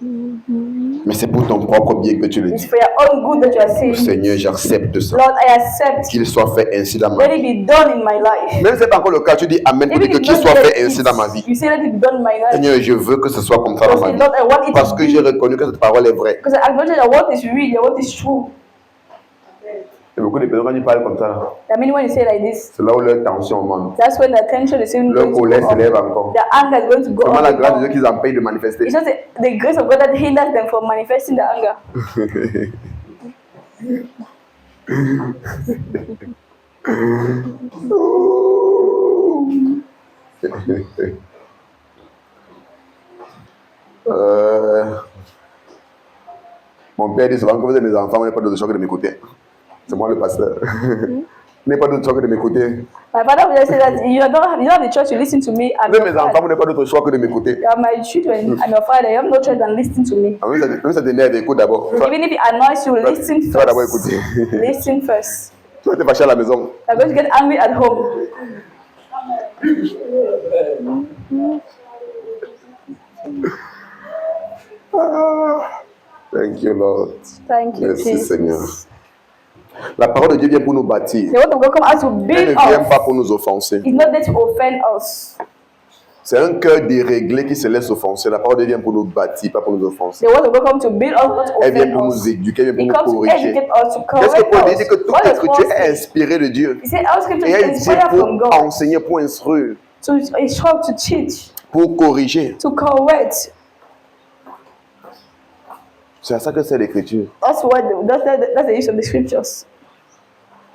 Mais c'est pour ton propre bien que tu le It's dis. for your own good that you are saying. Seigneur, j'accepte ça. Lord, I accept. Qu'il soit fait ainsi dans ma Let vie. it be done in my life. Même si ce n'est pas encore le cas, tu dis Amen pour dire que Even if qu'il not soit let fait ainsi dans ma vie. you say let it be done in my life. Seigneur, je veux que ce soit comme ça dans You ma say, vie. Lord, I want it Parce to que be. j'ai reconnu que cette parole est vraie. Because I acknowledge that what is real, that what is true. Et beaucoup de personnes, quand ils parlent comme ça, là, I mean, when you say like this, c'est là où leur tension monte. that's when the tension is even Leur going to colère go s'élève up. encore. The anger is going to go Seulement la grâce de up. Dieu qu'ils empêchent de manifester. It's just the grace of God that hinders them from manifesting the anger. Mon père dit souvent que vous êtes mes enfants, vous n'avez pas d'autre choix que de m'écouter. C'est moi le pasteur. Vous n'avez pas d'autre choix que de m'écouter. My father will just say that you don't have the choice to listen to me. I'm Vous êtes your mes enfants, father. vous n'avez pas d'autre choix que de m'écouter. You are my children. I'm your father. You have no choice than listen to me. Même ça t'énerve, écoute d'abord. Even if it annoys you, listen Tu vas d'abord first. écouter. Listen first. Tu vas te fâcher à la maison. You're going to get angry at home. Thank you, Lord. Thank you, Merci, Jesus. Seigneur. La parole de Dieu vient pour nous bâtir. The word of God comes out to Elle build ne vient us. pas pour nous offenser. It's not there to offend us. C'est un cœur déréglé qui se laisse offenser. La parole de Dieu vient pour nous bâtir, pas pour nous offenser. The word of God comes to build us, not to Elle vient offend pour us. nous éduquer, elle vient It pour comes nous to corriger. educate us, to Qu'est-ce que correct Paul us. dit? Que toute What does l'écriture Paul est say? inspirée de Dieu. He said our scripture Et is elle dit inspired from pour God. enseigner, pour instruire, To instruct, to teach, pour corriger. to correct. C'est à ça que c'est l'écriture. That's the use of the scriptures.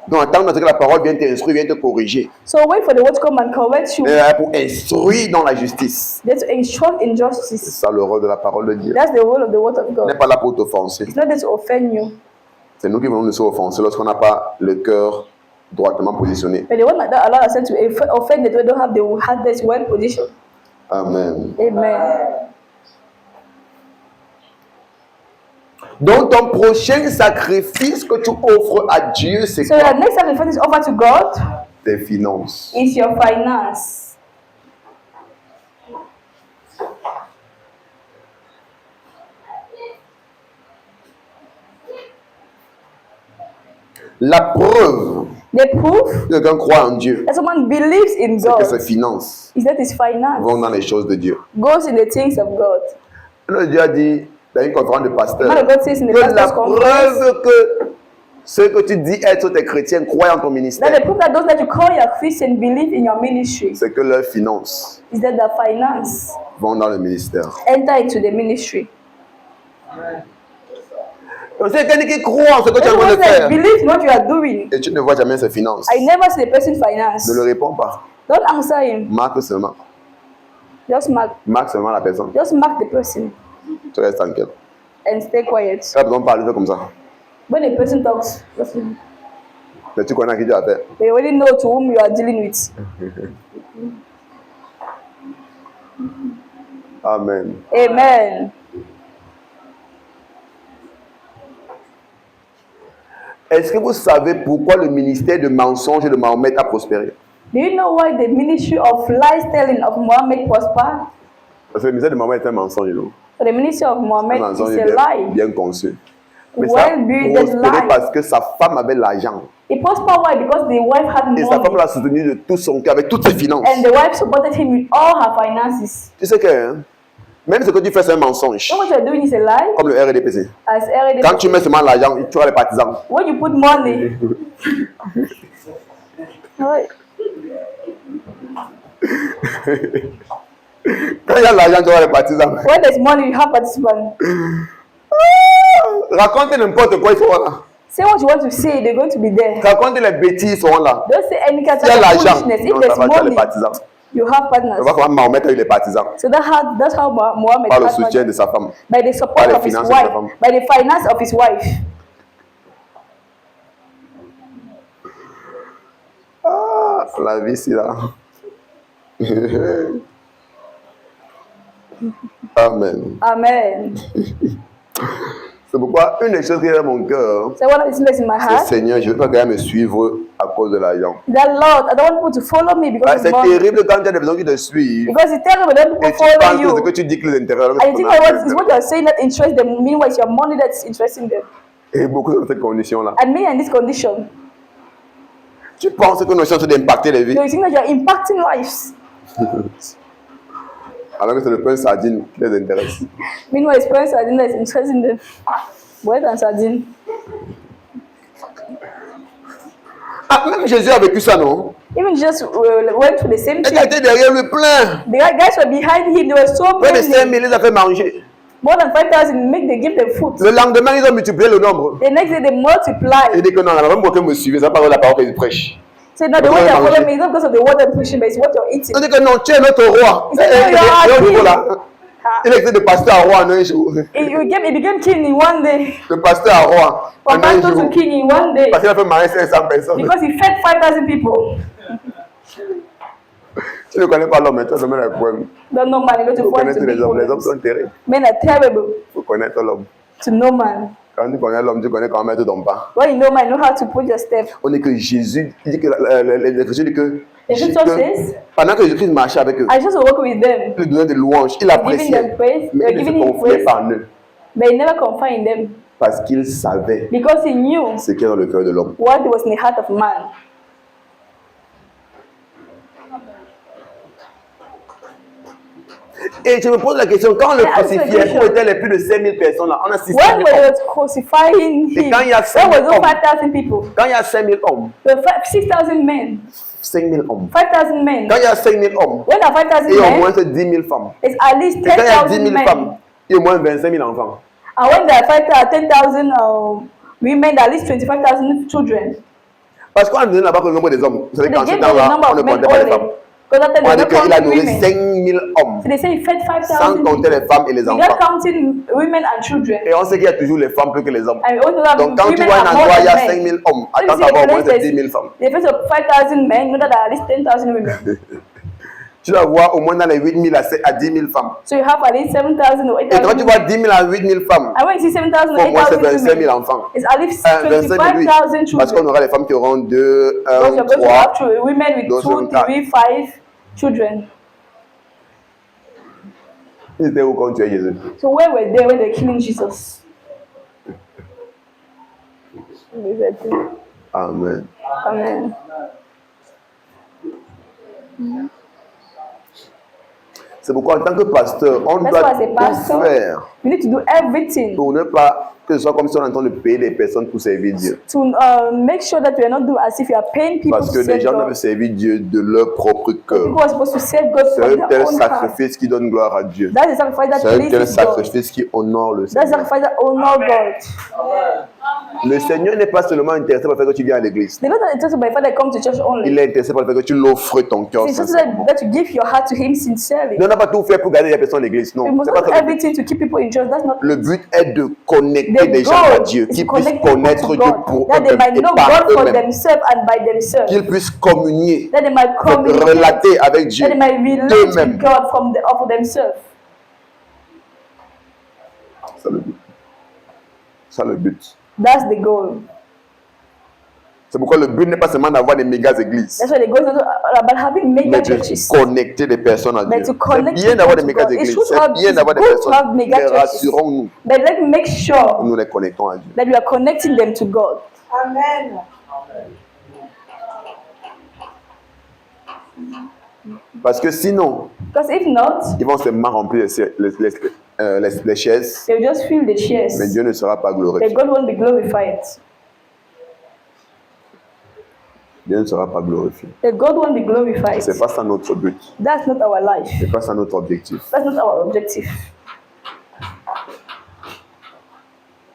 Donc, attends que la parole vienne t'instruire, vienne te corriger. So wait for the word to come and correct you. Elle est là pour instruire dans la justice. Then to instruct in C'est justice. ça le rôle de la parole de Dieu. That's the role of the word of Elle n'est God. pas là pour t'offenser. It's not there to offend you. C'est nous qui venons nous offenser lorsqu'on n'a pas le cœur droitement positionné. But the one that allows ourselves to offend that we don't have the hardest well position. Amen. Amen. Donc, ton prochain sacrifice que tu offres à Dieu, c'est So quoi? your next sacrifice is offered to God Tes finances. is your finance. La preuve The proof que quelqu'un croit en Dieu, that someone believes in c'est que ses God finances is that his finance vont dans les choses de Dieu. goes in the things of God. Le Dieu a dit dans une conférence de The pasteurs man of God says in the que la pastor's conference preuve que ceux que tu dis être tes chrétiens croient en ton that ministère, the proof that those that you call your Christian believe in your ministry c'est que leurs finances is that the finance vont dans le ministère. enter into the ministry. Donc, c'est quelqu'un qui croit en ce que tu es en train Anyone de that faire believes in what you are doing, et tu ne vois jamais ses finances, I never see the person's finance. ne le réponds pas. Don't answer him. Marque seulement. Just mark La personne. the person Tu restes tranquille. and stay quiet. Tu as besoin de parler comme ça. When a person talks, just listen. Mais tu connais à qui tu as fait. They already know to whom you are dealing with. Amen. Amen. Est-ce que vous savez pourquoi le ministère de mensonge de Mahomet a prospéré? Do you know why the ministry of lies telling of Muhammad prospered? Parce que le ministère de Mahomet est un mensonge. Non? So the ministry of Un Muhammad mensonge is a lie. bien conçu. Mais ça a Well-built prospéré lie. parce que sa femme avait l'argent. It prospered why? Because the wife had Et sa femme money. l'a soutenu de tout son cœur, avec toutes ses finances. And the wife supported him with all her finances. Tu sais que hein, même ce que tu fais, c'est un mensonge. So what you're doing is a lie. Comme le RDPC. As Eric Quand tu mets seulement l'argent, tu auras les partisans. when you put money, right. Quand il y a l'argent, tu auras les partisans. When there's money, you have participants. Raconte n'importe quoi, ils seront là. Say what you want to say, they're going to be there. Raconte les bêtises, ils seront là. Don't say any kind Il y a of l'argent, foolishness. If non, ça there's va, tu as les money, partisans. you have On partners. voit comment Mahomet a eu les partisans. So that's how Muhammad Par le had soutien money. de sa femme. By the support Par les of his finances de sa wife, femme. by the finance of his wife. Ah, la vie, c'est là. Amen. Amen. C'est pourquoi une des choses qui est dans mon cœur, So one of the things in my c'est heart, Seigneur, je ne veux pas quelqu'un me suivre à cause de l'argent. that Lord, I don't want people to follow me because of C'est money. terrible quand tu as des personnes qui te suivent Because it's terrible when et people tu follow penses que ce que you. tu dis que les intéresse. And you think that what you're saying that interests them, meanwhile it's your money that's interesting them. Et beaucoup dans cette condition-là. And me in this condition, Tu penses que nos chances d'impacter les vies, you think that you're impacting lives. alors que c'est le pain sardine qui les intéresse. Meanwhile, it's parents sardine that's interesting them. Bread and sardine. Ah, même Jésus a vécu ça, non? Even just went through the same Il thing. était derrière lui plein. The guys were behind him. There were so Près de 5 many. 000, il les a fait manger. More than 5,000. Make them give them food. Le lendemain, ils ont multiplié le nombre. The next day they multiply. Il dit que non, la même que me suivait, ça parle de la parole qu'il prêche. Say no, the way they're following me is not because of the word I'm pushing, but it's what you're eating. On dit que non, tu es notre roi. Il dit que Il est au là. Ah. Il était de pasteur à roi en un jour. He became king in one day. De pasteur à roi en From un pastor to jour. king in one day. Parce qu'il a fait marier 500 personnes. Because he fed 5,000 people. Tu ne connais pas l'homme, mais tu domaine la poème. Don't know man, you go Il to faut find connaître to les hommes. Les hommes people. sont terribles. Men are terrible Il faut connaître l'homme. to know man. Quand tu connais l'homme, tu connais comment mettre ton pas. When you know man, you know how to put your step. On dit que Jésus, il dit que l'Écriture dit que, The scripture says, pendant que Jésus marchait avec eux, I just walk with them, il donnait des louanges, il appréciait, them praise, mais il ne se giving him confiait praise. pas en eux but he never confide in them parce qu'il savait because he knew ce qu'il y a dans le cœur de l'homme. what was in the heart of man. Et je me pose la question, quand on le Yeah, answer the crucifiait, question. où étaient les plus de 5000 personnes là? On a 600 When 000 we hommes. were crucifying Et him, quand il y a there 5 000 was no hommes, 5,000 people. quand il y a 5000 hommes, There were 6,000 men. 5000 hommes. 5,000 men. Quand il y a 5000 hommes, When there are 5,000 il y a au men, moins 10 000 femmes. it's at least Et quand il y a 10 10,000 000 men. femmes, il y a au moins 25 000 enfants. And when there are 10,000 women, there are at least 25,000 children. Parce qu'on a donné là-bas que le nombre des hommes. Vous savez, They qu'en ce gave them the temps-là, number on ne of men comptait pas les femmes. only. Because that time On a they dit were not qu'il a counting nourri women. 5 000 hommes, So they say he fed sans 5,000 compter les people femmes et les without enfants. counting women and children. Et on sait qu'il y a toujours les femmes plus que les hommes. And we also have Donc quand tu women vois un are more endroit, il y a than 5 men. 000 hommes, So you attends see a d'avoir au moins place 10 000 femmes. the face of 5,000 men, you know that there are at least 10,000 women. Tu vas voir au moins dans les 8 000 à 10 000 femmes. So you have at least 7,000 or Et quand 8,000 tu vois women. 10 000 à 8 000 femmes, And when you see 7,000 or au moins c'est 8,000 25 000 women, enfants. it's at least 25 000, oui. 25,000 Parce qu'on children. aura les femmes qui auront 2, Because 1, you're going to 3. have women with those 2, are that. 3, 5 children. Ils étaient où quand tu es Jésus? So where were they when they're killing Jesus? Amen. Amen. C'est pourquoi en tant que pasteur, on That's doit why as a pastor, tout faire we need to do everything pour ne pas que ce soit comme si on est en train de payer des personnes pour servir Dieu. to make sure that we are not doing as if you are paying people Parce to que les serve gens God. doivent servir Dieu de leur propre cœur. People are supposed to serve God C'est from un their tel own heart. sacrifice qui donne gloire à Dieu. That's the sacrifice that C'est un tel pleases God. sacrifice qui honore le That's the Seigneur. sacrifice that honor God. Le Seigneur n'est pas seulement intéressé par le fait que tu viens à l'église. The Lord is not interested by the fact that come to church Il only. est intéressé par le fait que tu l'offres ton cœur It's just sincèrement. that you give your heart to Him sincerely. On n'a pas tout fait pour garder les personnes à l'église. You Non, must c'est pas not do ça le but. everything to keep people in church. That's not Le but est de connecter the des gens à goal. Dieu, Is qu'ils to puissent connect people connaître to Dieu God. pour That they eux-mêmes might et know par God for eux-mêmes. themselves and by themselves. Qu'ils puissent communier, That they might communicate. relater avec Dieu That they might relate d'eux-mêmes. with God of themselves. C'est le but. C'est le but. That's the goal. C'est pourquoi le but n'est pas seulement d'avoir des méga églises, That's why the goal is not about having mega mais de churches. connecter des personnes à But Dieu. to C'est connect bien d'avoir des people to méga God. It églises, should c'est have- bien it's d'avoir des good to personnes, have mega mais churches. rassurons-nous, But let's make sure nous les connectons à Dieu. that we are connecting them to God. Amen. Parce que sinon, Because if not, ils vont seulement remplir les chaises, they'll just fill the mais chairs. Dieu ne sera pas But glorifié. God won't be glorified. Dieu ne sera pas glorifié. That God won't be glorified. C'est pas ça notre but, That's not our life. c'est pas ça notre objectif. That's not our objective.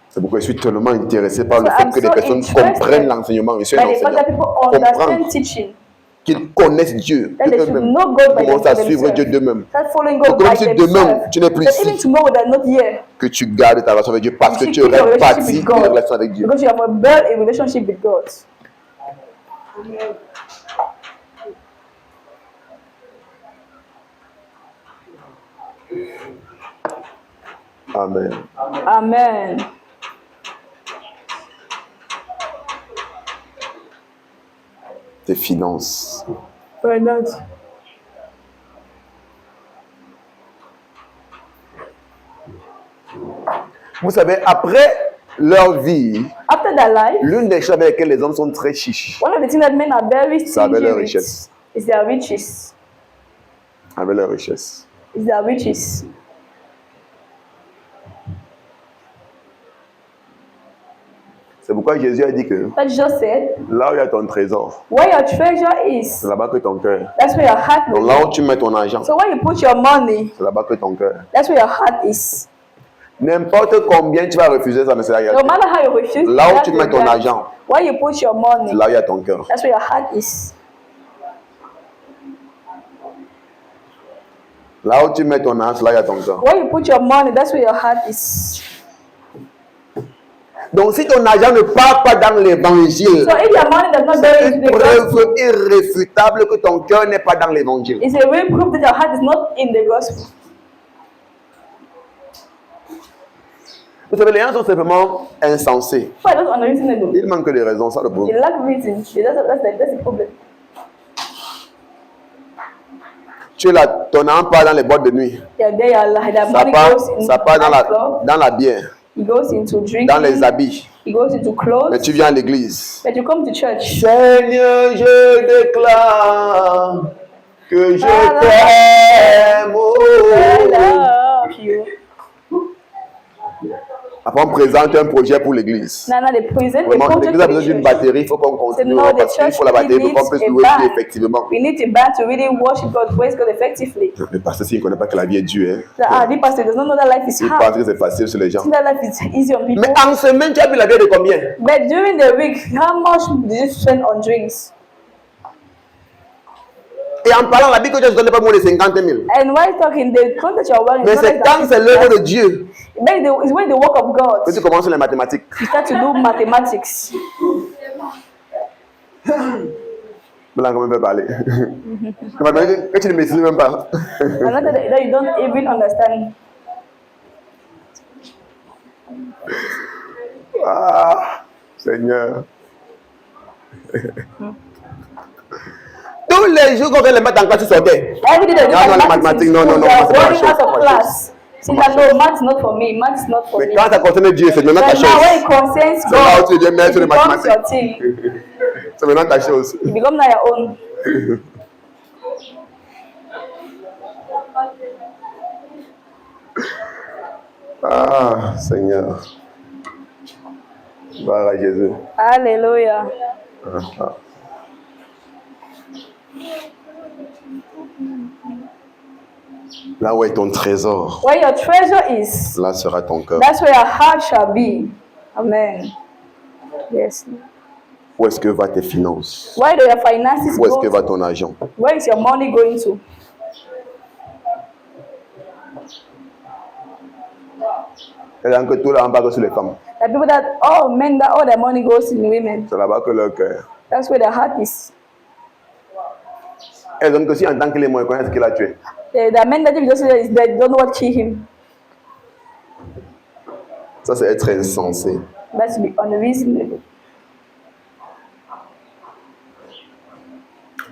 C'est pourquoi je suis tellement intéressé par le So fait I'm que les so personnes interested comprennent l'enseignement. Je suis un By the fact enseignant. that people Comprendre understand teaching, qu'ils connaissent Dieu that they should d'eux-mêmes. know God by Commence à suivre Dieu themselves. d'eux-mêmes. Start following C'est God comme by si demain, themselves. tu n'es plus That ici. even tomorrow they're not here. Que tu gardes ta relation avec Dieu parce que You tu keep your aurais relationship bâti with une God. relation avec Dieu. Because you have built a relationship with God. Amen. Amen. tes finances. Finance. Vous savez, après leur vie, After their life, l'une des choses avec lesquelles les hommes sont très chiches, one of the things that men are very ça avait stingy leur with richesse. is their riches. Avec leur richesse. Is their riches. C'est pourquoi Jésus a dit que That Jesus said, là où il y a ton trésor, where your treasure is, c'est là-bas que ton cœur. that's where your heart Donc will là be. où tu mets ton argent, So where you put your money, c'est là-bas que ton cœur. that's where your heart is. N'importe combien tu vas refuser, ça ne sert à rien. No matter how you refuse, Là où that's tu mets ton where- argent, where you put your money, c'est là où il y a ton cœur. that's where your heart is. Là où tu mets ton argent, c'est là où il y a ton cœur. Where you put your money, that's where your heart is. Donc si ton argent ne part pas dans l'évangile, So if your money does not go c'est into une the gospel, preuve irréfutable que ton cœur n'est pas dans l'évangile. it's a real proof that your heart is not in the gospel. Vous savez, les gens sont simplement insensés. Why not unreasonable? Il manque de raisons, ça le They problème. lack reason. That's the problem. Tu es là, ton argent part dans les boîtes de nuit. Yeah, they are like that Ça money part, goes in ça part nightclub, dans la bière, it goes into drinking, dans les habits. it goes into clothes, Mais tu viens à l'église. but you come to church. Seigneur, je déclare que je I t'aime. I love you. Après, on présente un projet pour l'église. Now they present a Vraiment, project l'église a to besoin the d'une church. batterie, il faut qu'on continue. No, the Parce qu'il church faut la batterie pour qu'on needs puisse a louer band. Dieu effectivement. We need a band to really worship God, praise God effectively. Mais parce que s'il ne connaît pas que la vie est dure, The pastor does not know that life is il hard. pense que c'est facile sur les gens. Think that life is easy on people. Mais en semaine, tu as vu la vie de combien? But during the week, how much did you spend on drinks? Et en parlant, la Bible que Dieu ne donne pas moins de 50 000. And while talking, the clothes that you are wearing Mais is not c'est like quand that. c'est l'œuvre de Dieu Then it's when the work of God, que tu commences les mathématiques. you start to do mathematics. Mais là, comment on peut parler? Que tu ne maîtrises même pas. And not that you don't even understand. Ah, Seigneur. Tous les jours qu'on fait les maths en classe, tu sortais. Every day they do No, no, mathematics in mathematics, no, school, no, they are c'est pas ma running chose, out c'est of pas ma class. See that no, maths not for me, maths is not for Mais me. quand ça concerne Dieu, c'est maintenant ta But now when it chose. concerns C'est là où God, tu deviens maître it de becomes your mathématiques. thing. C'est maintenant ta chose. It becomes now your own. Ah, Seigneur. Gloire à Jésus. Hallelujah. Ah, ah. Là où est ton trésor, Where your treasure is, là sera ton cœur. that's where your heart shall be. Amen. Yes. Où est-ce que va tes finances? Where do your finances Où est-ce go que va to? ton argent? Where is your money going to? C'est-à-dire que tout là, on parle sur les femmes. The people that all men that all their money goes in women. C'est là-bas que leur cœur. That's where their heart is. Et donc, si en tant que les moyens connaissent ce qu'il a tué, The men that you just say is they don't know what killed him. ça c'est être insensé. That's be unreasonable.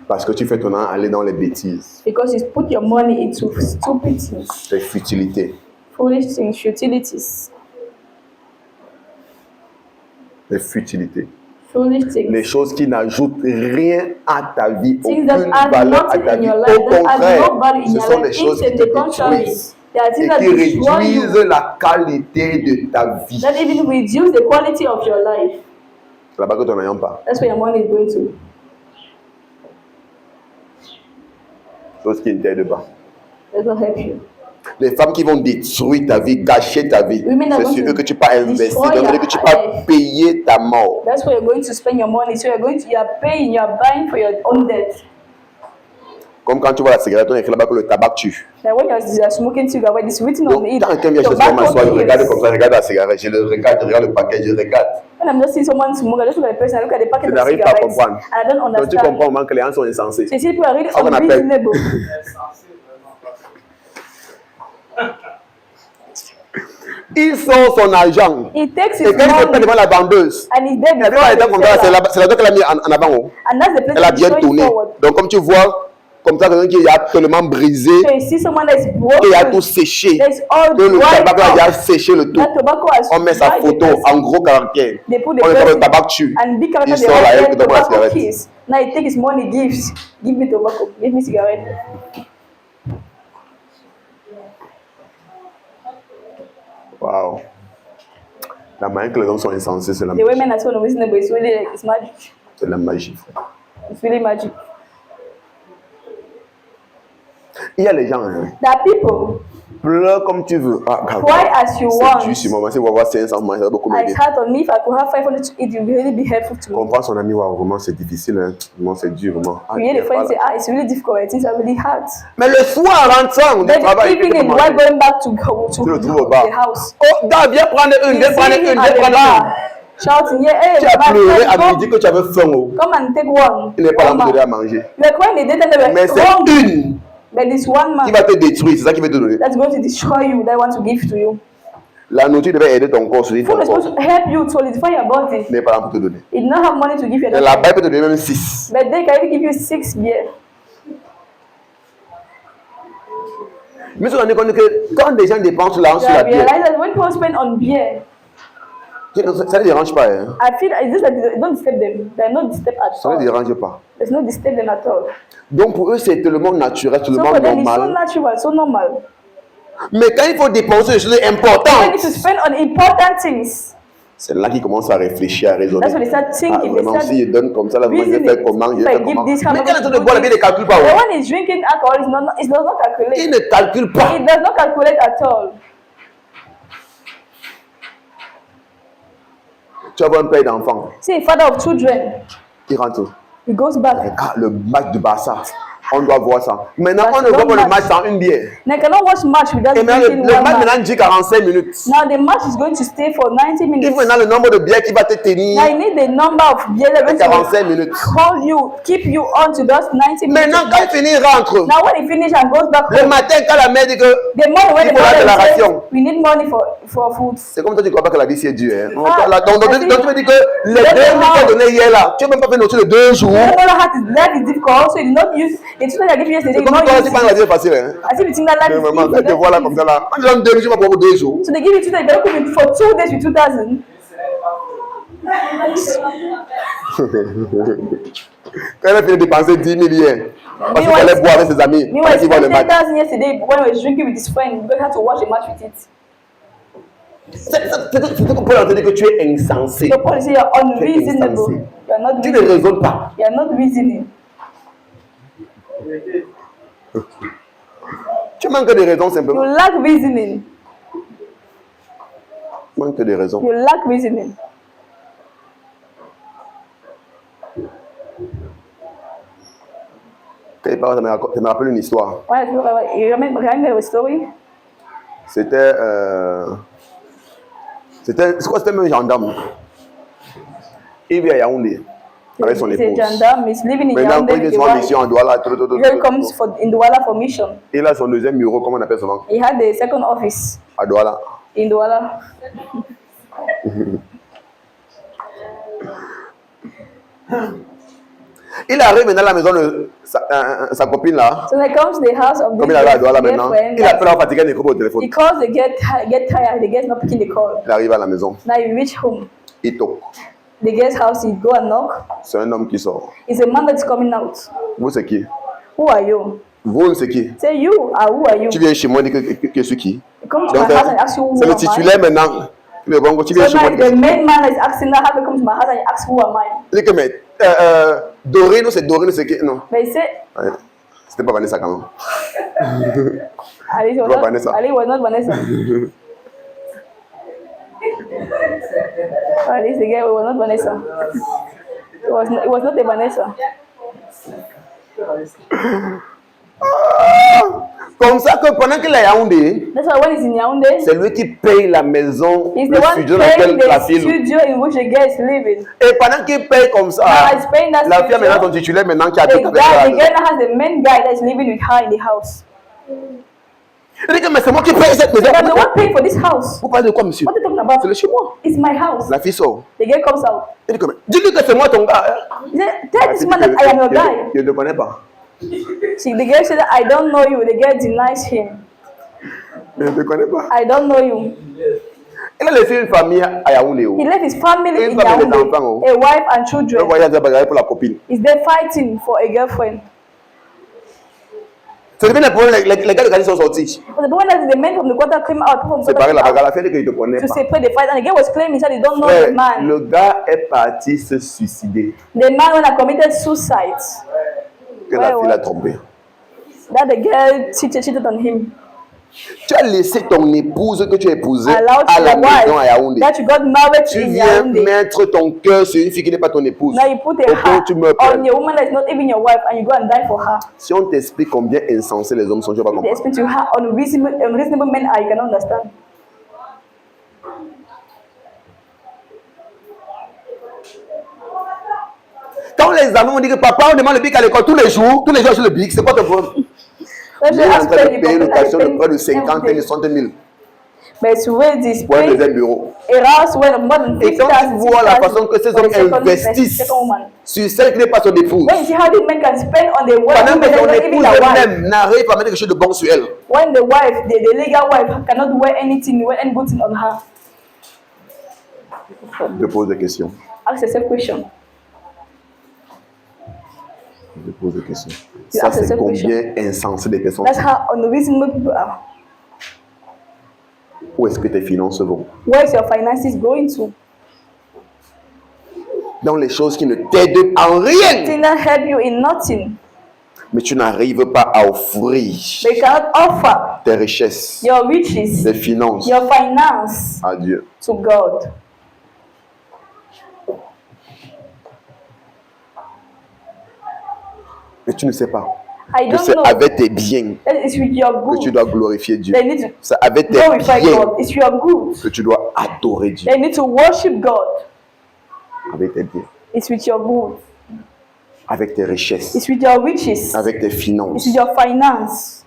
Parce que tu fais ton argent aller dans les bêtises, Because you put your money into stupid things, les futilités, foolish things, futilities, les futilités. foolish things. Les choses qui n'ajoutent rien à ta vie, Things aucune that add valeur à nothing ta in vie. your life, Au that add contraire, no value in ce your sont life. des choses qui Instead, te the contrary, détruisent there are et things that qui destroy réduisent you, la qualité de ta vie. that even reduce the quality of your life. C'est là-bas que ton argent part. That's where your money is going to. Chose qui ne t'aide pas. That will help you. Les femmes qui vont détruire ta vie, gâcher ta vie, Women are c'est going sur to eux que tu peux investir, destroy donc your que tu peux life. payer ta mort. That's where you're going to spend your money. So you are paying, you are buying for your own debt. Comme quand tu vois la cigarette, on écrit là-bas que le tabac tue. Like when you're smoking cigarette, when it's written Donc, on it, quand quelqu'un vient chez moi, tobacco m'assoit, je regarde kills. comme ça, je regarde la cigarette, je le regarde, je regarde le paquet, je regarde. When I'm just seeing someone smoke, I just look at the person, I look at the packet Je of n'arrive pas à cigarettes, comprendre. and I don't Donc tu understand. comprends au moment que les gens sont insensés. So you see, people are really How can I pay? unreasonable. Il sort son argent. He takes Et his quand il se money prend devant la vendeuse, and he's there elle before a comme ça, the seller. c'est la dent qu'elle a mis en avant. Oh. And that's the place Elle a he's bien showing tourné. forward. Donc comme tu vois, comme ça, quelqu'un qui est absolument brisé, So you see someone that is et il a tout broken, séché. that is all Que le dried tabac là, il a up. séché le tout. That tobacco has On met sa dried the photo person. en gros caractère. They put the On met le person tabac tue. and big character Il they sort là, write il there, donne la tobacco cigarette. kiss. Now he take his money, gives. Give me tobacco. Give me cigarette. Waouh. La manière que les hommes sont insensés, c'est la The magie. women are so unreasonable. It's really like it's magic. C'est la magie. It's really magic. Il y a les gens, hein, There are people pleure comme tu veux. Ah, cry as you c'est want. dur sur moi. Si on va avoir 500 mois, ça va beaucoup It's m'aider. hard on me. If I could have 500 to eat, it would really be helpful to me. Comprendre son ami, waouh, vraiment, c'est difficile. Hein. Vraiment, c'est dur, vraiment. Ah, You hear il the est friend pas say, là. it's really difficult. Things are really hard. Mais le soir, en rentrant du Then travail, il fait evening, comment? while going back to Tu le trouves au bar. the house, Oh, gars, viens prendre une, you viens prendre see une, him viens at the prendre une. bar, shouting, yeah, hey, Tu as my pleuré friend, à midi que tu avais faim. Oh. come and take one. Il n'est pas là pour Come te donner à on. manger. You are crying the daytime, they Mais were c'est wrong. une But this one qui man va te détruire. C'est ça qui va te donner. that's going to destroy you, that want to give to you. La nourriture devait aider ton corps, solide ton Food is supposed corps. to help you to solidify your body. Il n'est pas là pour te donner. It did not have money to give you. Et la Bible peut te donner même 6. But they can even give you 6 beer. Mais on est compte que quand des gens dépensent l'argent So sur I la bière, realized that when people spend on beer, ça ne les dérange pas. Hein. I feel it's just that they don't disturb them. They're not disturbed at Ça ne les all. dérange pas. There's no disturb them at all. Donc pour eux, c'est tellement naturel, So tellement for them, it's so normal. natural, so normal. Mais quand il faut dépenser des choses When you importantes, spend on important things, c'est là qu'ils commencent à réfléchir, à raisonner. that's when they start Ah, thinking. They vraiment, start s'ils donnent comme ça, là, vraiment, je vais reasoning. faire comment, je If vais I faire give comment. this, how Mais much quand il est en train de to boire, la do bière, il ne calcule pas. The Oh. one is drinking alcohol, it does not calculate. Il ne calcule pas. It does not calculate at all. Tu vas voir un père d'enfant, See, father of children, il rentre. he goes back. Ah, le match de Barça. On doit voir ça. Maintenant, on ne Barcelone voit pas le match. match sans une bière. Now, I cannot watch match without Et maintenant, drinking le one match match. maintenant dit 45 minutes. Now, the match is going to stay for 90 Il minutes. faut maintenant le nombre de bières qui va te tenir Now, you need the number of beer that going to 45 minutes. hold you, keep you on to those 90 minutes. Maintenant, of quand match. il finit, il rentre. Now, when he finish and goes back Le home, matin, quand la mère dit que the money when il the faut la mother says, déclaration. we need money for food. C'est comme toi, tu ne crois pas que la vie c'est dur. Hein? Ah, Donc, tu me dis que les 2 000 que tu as donné hier là, tu n'as même pas fait noter les 2 jours. You don't know how life is difficult, so you did not use the children that gave you yesterday. C'est You comme not toi, use tu penses que la it. vie est facile. Hein? As if you think that life Mais is maman, easy. quand tu te vois là comme ça, là, on te donne 2 000, tu vas pour 2 jours. So they give you 2,000, they don't for 2 days with 2,000. Quand elle a fini de dépenser 10 000 hier, parce qu'il allait boire avec ses amis, Meanwhile, parce he qu'il voit le spent match. 10,000 yesterday when he was drinking with his friend because he had to watch a match with it. C'est qu'on peut entendre que tu es insensé. So Paul is saying you're unreasonable. You're not Tu ne reasoning. raisonnes pas. You're not reasoning. Tu manques de raison You simplement. lack reasoning. Tu manques de raison. You lack reasoning. Quand il parle, ça me rappelle une histoire. You remember a story? C'était c'est quoi, c'était même un gendarme. Il vit à Yaoundé avec son He's a épouse. gendarme. He's living in Maintenant, Yaoundé quand il with est his en wife. mission en Douala, He comes in Douala for mission. il a son deuxième bureau, comme on appelle souvent, He had the second office à Douala. in Douala. Il arrive maintenant à la maison de sa copine là. So he comes to the house of Comme this il arrive à Douala maintenant, girlfriend. il appelle à fatiguer, il ne au téléphone. He calls, they get tired, the guest not picking the call. Il arrive à la maison, Now you reach home. il toque. The guest house, you go and knock. C'est un homme qui sort. It's a man that's coming out. Vous, c'est qui? Who are you? Vous, c'est qui? Say you. Who are you? Tu viens chez moi et dis que je suis qui? You come to Donc, my house and ask you who c'est le am I. titulaire maintenant. Mais bon, tu viens So chez moi now et dis the main man is asking that how to come to my house and you ask who am I. que mais Dorine, c'est Dorine, c'est qui? Non. But he said, Ouais. C'était pas Vanessa quand même. Ali was Not not Vanessa. Ali was not Vanessa. Ali is the guy who was not Vanessa. It was not a Vanessa. Comme ça que pendant qu'il est à Yaoundé, That's why when he's in Yaoundé, c'est lui qui paye la maison, he's le the one studio dans paying lequel la the fille. studio in which the guy is living. Et pendant qu'il paye comme ça, Now he's paying that la fille a maintenant studio. son titulaire maintenant qui The habite avec guy elle. now has the main guy that's living with her in the house. Il dit que mais c'est moi qui paye cette maison. I'm the one paying for this house. Vous parlez de quoi, monsieur? What are you talking about? C'est le chez moi. It's my house. La fille sort. The girl comes out. Il dit que dis-lui que c'est moi ton gars. Hein? He said, tell this man that I am your guy. Je ne te connais pas. The girl said, I don't know you. The girl denies him. Je ne te connais pas. I don't know you. Il a laissé une famille à Yaoundé. He left his family Une in famille des Yaoundé, enfants. a wife and Je children. voyais ça bagarre pour la copine. Is there fighting for a girlfriend? C'est bien le problème, les gars de Galice sont sortis. But the point that the men from the quarter came out from the C'est pareil, la quarter bagarre, la fille qu'il ne te connaît to pas. separate the fight, and the girl was claiming that he don't know Frère, the man. le gars est parti se suicider. The man when I committed suicide, Que la fille l'a trompé. that the girl cheated on him. Tu as laissé ton épouse que tu as épousée Allowed à la the maison à wife Yaoundé. that you got married to Tu in viens Yaoundé. mettre ton cœur sur une fille qui n'est pas ton épouse. Now you put Au a point où heart tu meurs. on a woman that is not even your wife, and you go and die for her. Si on t'explique combien insensés les hommes sont, tu vas pas They comprendre. expect you how unreasonable men are, you cannot understand. Quand les amis m'ont dit que papa, on demande le bic à l'école tous les jours sur le bic, c'est quoi ton problème? Let's Il say est en ask train de them, payer une you location de can près de 50 000, every day. 60 000 But it's way this pour un pay deuxième bureau. a house where more than Et quand tu vois la façon que ces hommes investissent sur celle qui n'est pas son épouse, when you see how the men can spend on the wife, pendant que women, ton not even épouse their wife. elle-même n'arrive pas à mettre quelque chose de bon sur elle, When the wife, the legal wife, cannot wear anything, wear any good thing on her. je pose des questions. Ask yourself question. Je pose des questions. You Ça, ask c'est yourself combien insensé des personnes. That's how unreasonable people are. Où est-ce que tes finances vont? Where is your finances going to? Dans les choses qui ne t'aident en rien. Things that help you in nothing. Mais tu n'arrives pas à offrir They cannot offer tes richesses, your riches, tes finances your finance à Dieu. to God. Mais tu ne sais pas I que don't c'est know avec tes biens that it's with your que tu good. dois glorifier Dieu. They need to C'est avec tes glorify biens God. It's your good. que tu dois adorer Dieu. They need to worship God. Avec tes biens, It's with your good. avec tes richesses, It's with your riches. avec tes It's finances. with your finance.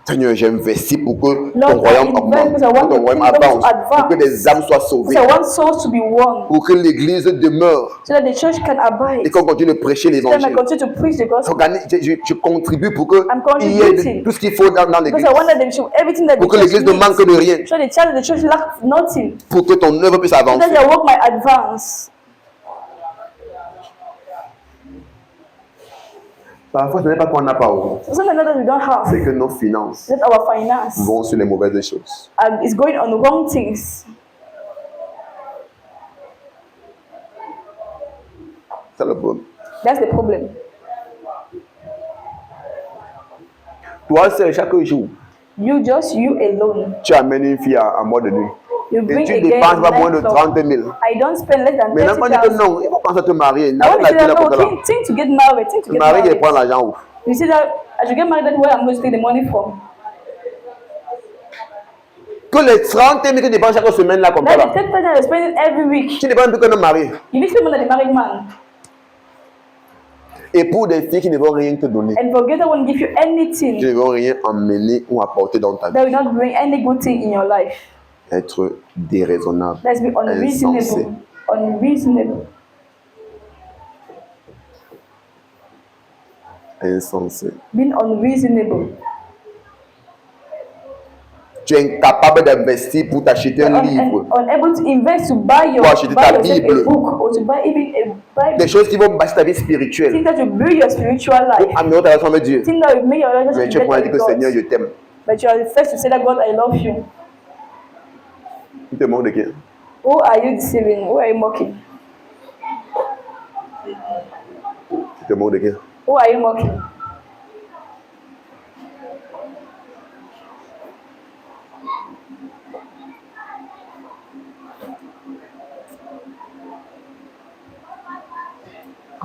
Seigneur, j'investis pour que ton Lord, royaume I invest augmente, because I que want ton the royaume kingdom to avance, pour que advance. des âmes soient sauvées, Because I want souls to be won, pour que l'église demeure so that the church can abide. et qu'on continue de prêcher So that I l'évangile. continue to preach the gospel. Je contribue pour que I'm il y ait contributing. tout ce qu'il faut dans Because l'église, I want that they show everything that the pour que church l'église ne manque de needs. rien, So the child of the church lacks nothing. pour que ton œuvre puisse So avancer. that your work might advance. Parfois, ce n'est pas qu'on n'a pas, oh. So something that we don't have. C'est que nos finances That our finance vont sur les mauvaises choses. is going on wrong things. C'est le problème. That's the problem. Toi seul, chaque jour, You alone. tu amènes une fille à mort de nuit. You Et bring tu a ne girl dépenses pas moins de in the 30 000. I don't spend less than Mais l'enfant dit que 30,000. non, il faut penser à te marier. I N'a want pas to la say vie là that pour no, cela. think to get married, think to Le get mari qui married. prend l'argent où? You see that as you get married, that's where I'm going to take the money from. Que les 30 000 que tu dépenses chaque semaine là comme ça. That the Là. 10,000 you're spending every week. Tu dépenses plus que nos maris. You need to spend more than the married man. Et pour des filles qui ne vont rien te donner, And forget I won't give you qui anything ne vont rien emmener ou apporter dans ta vie. that will not bring any good thing in your life. Être déraisonnable, Let's be insensé. unreasonable. Unreasonable. Insensé. Being unreasonable. Tu es incapable d'investir pour t'acheter un livre. Unable to invest to buy your Pour acheter buy ta yourself Bible. a book or to buy even a Bible. Des choses qui vont bâtir ta vie spirituelle. Things that will build your spiritual life. Améliorer ta relation avec Dieu. Things that will make your Mais relationship tu es pour dire que better with Seigneur, God. je t'aime. But you are the first to say that God, I love you. Tu te moques de qui? Who are you deceiving? Who are you mocking? Tu te moques de qui? Who are you mocking?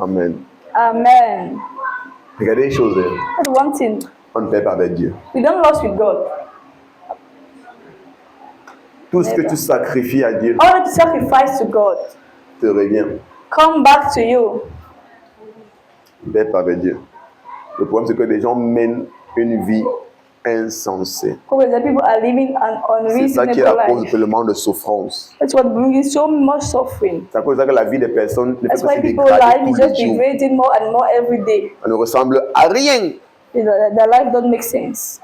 Amen. Amen. Regardez une chose, hein. That's one thing. On ne fait pas avec Dieu. We don't lose with God. Tout ce que tu sacrifies à Dieu All that you sacrifice to God, te revient. come back to you. Ne fais pas avec Dieu. Le problème, c'est que les gens mènent une vie insensée. Because the people are living an C'est ça qui est unreasonable la cause life. tellement de souffrance. That's what brings so much suffering. C'est à cause de ça que la vie des personnes ne That's peut why pas se people's dégrader life is tous les just jours. degrading more and more every day. Ça ne ressemble à rien. Their life don't make sense.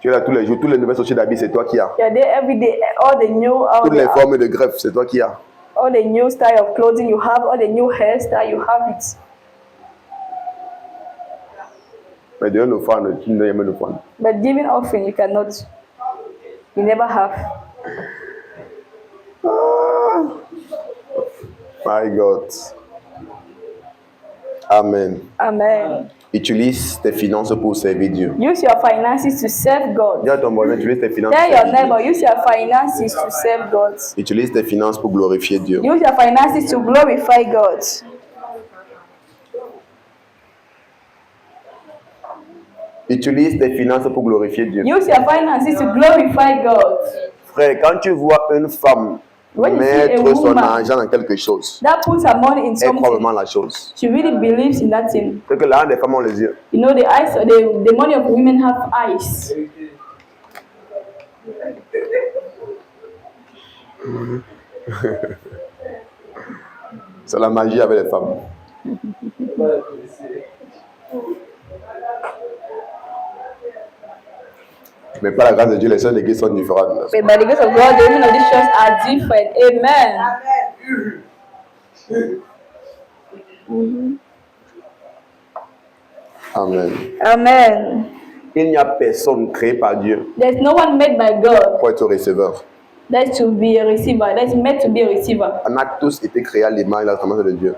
Tu es là tous les jours, toutes les nouvelles sorties d'habits, c'est toi qui as. You're there every day. All the new, Toutes les formes de greffe, c'est toi qui as. all the new style of clothing you have, all the new hairstyle you have it. Mais donner l'offrande, tu ne donnes jamais l'offrande. But giving offering you cannot. You never have. My God. Amen. Amen. Utilise tes finances pour servir Dieu. Use your finances to serve God. Dis à ton voisin, utilise tes finances. Tell pour your servir Dieu. neighbor, use your finances to serve God. Utilise tes finances pour glorifier Dieu. Use your finances to glorify God. Utilise tes finances pour glorifier Dieu. Use your finances to glorify God. Frère, quand tu vois une femme When you see mettre a son woman argent dans quelque chose, that puts her money in elle croit something, vraiment la chose. she really believes in that thing. C'est que l'argent des femmes ont les yeux. You know, the money of women have eyes. C'est la magie avec les femmes. Mais par la grâce de Dieu, les sœurs d'église sont différentes. But by the grace of God, the women of this church are different. Amen. Amen. Amen. Il n'y a personne créé par Dieu There's no one made by God pour être receveur. that's to be a receiver. That's meant to be a receiver. On a tous été créés à l'image et à la ressemblance de Dieu.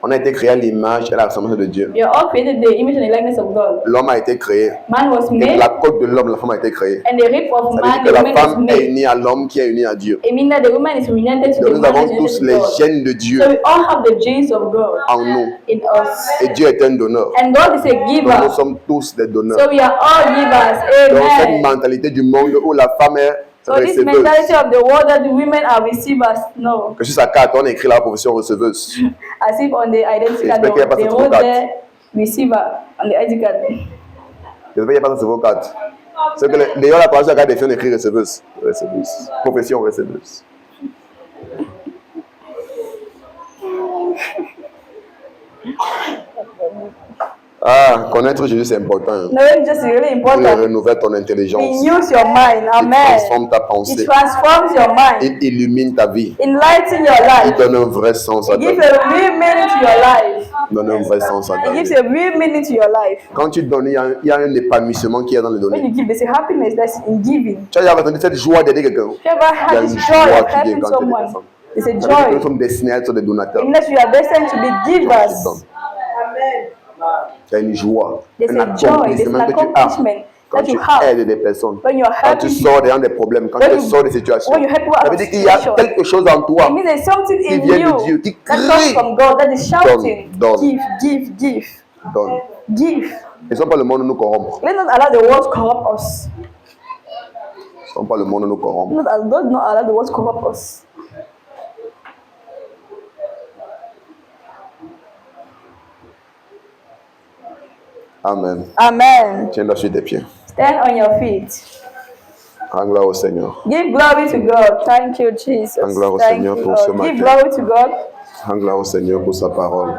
On a été créés à l'image et à la ressemblance de Dieu. We are all created the image and the likeness of God. L'homme a été créé. Man was Et made, la côte de l'homme, la femme a été créée. and the rib of Ça veut man, dire que the la woman is femme est made. unie à l'homme qui est uni à Dieu. It means that the woman is united to Donc the nous man avons that is tous united les to God. gènes de Dieu So we all have the genes of God en nous. in us. Et Dieu est un donneur. And God is a Donc nous giver. sommes tous des donneurs. So we are all givers. Donc cette Amen. mentalité du monde où la femme est So this receveuse. mentality of the world that the women are receivers, no. Que sur sa carte, on écrit la profession receveuse. As if on the identity card, J'espère qu'il y a pas they cette wrote carte. there receiver on the ID card. J'espère qu'il n'y a pas ça sur vos cartes. C'est que les gens, la page de la carte des filles, on écrit receveuse. Receveuse. Profession receveuse. Ah, connaître Jésus, c'est important. Knowing Jesus is really Il important. renouvelle ton intelligence. It use your mind. Il Amen. transforme ta It pensée. transforms your mind. Il illumine ta vie. Enlighten your Il life. donne un vrai sens à It ta gives vie. a real meaning to your life. Il donne un vrai sens à ta It vie. gives a real meaning to your life. Quand tu donnes, il y a un épanouissement qui est dans le When donner. you give, there's a happiness that's in giving. Tu as déjà entendu cette joie d'aider quelqu'un. If you ever Il y a had une this joie joy of qui vient helping quand tu aides someone, personne. it's a Ça veut dire que nous joy. sommes destinés à être des donateurs. In that you are destined to be Tu givers. donnes. Tu as une joie, There's un a joy, there's accomplissement an que tu as accomplissement quand that tu you have. aides des personnes, When you're quand tu helping sors derrière des problèmes, quand When tu you- sors des situations. when you help people Ça out veut of dire qu'il y a situation. quelque chose en toi. It means there's something Qui in vient de you Dieu, qui that crie. comes from God that is shouting. Donne. Give, give, give, Donne. give. Laissons pas le monde nous corrompre. Let's not allow the world to corrupt us. Laissons pas le monde nous corrompre. Let's not allow the world to corrupt us. Amen. Amen. Tiens-toi sur tes pieds. Stand on your feet. Rends gloire au Seigneur. Give glory to God. Thank you, Jesus. Rends gloire au Thank Seigneur you, pour ce Lord. Give matin. glory to God. Rends gloire au Seigneur pour sa parole.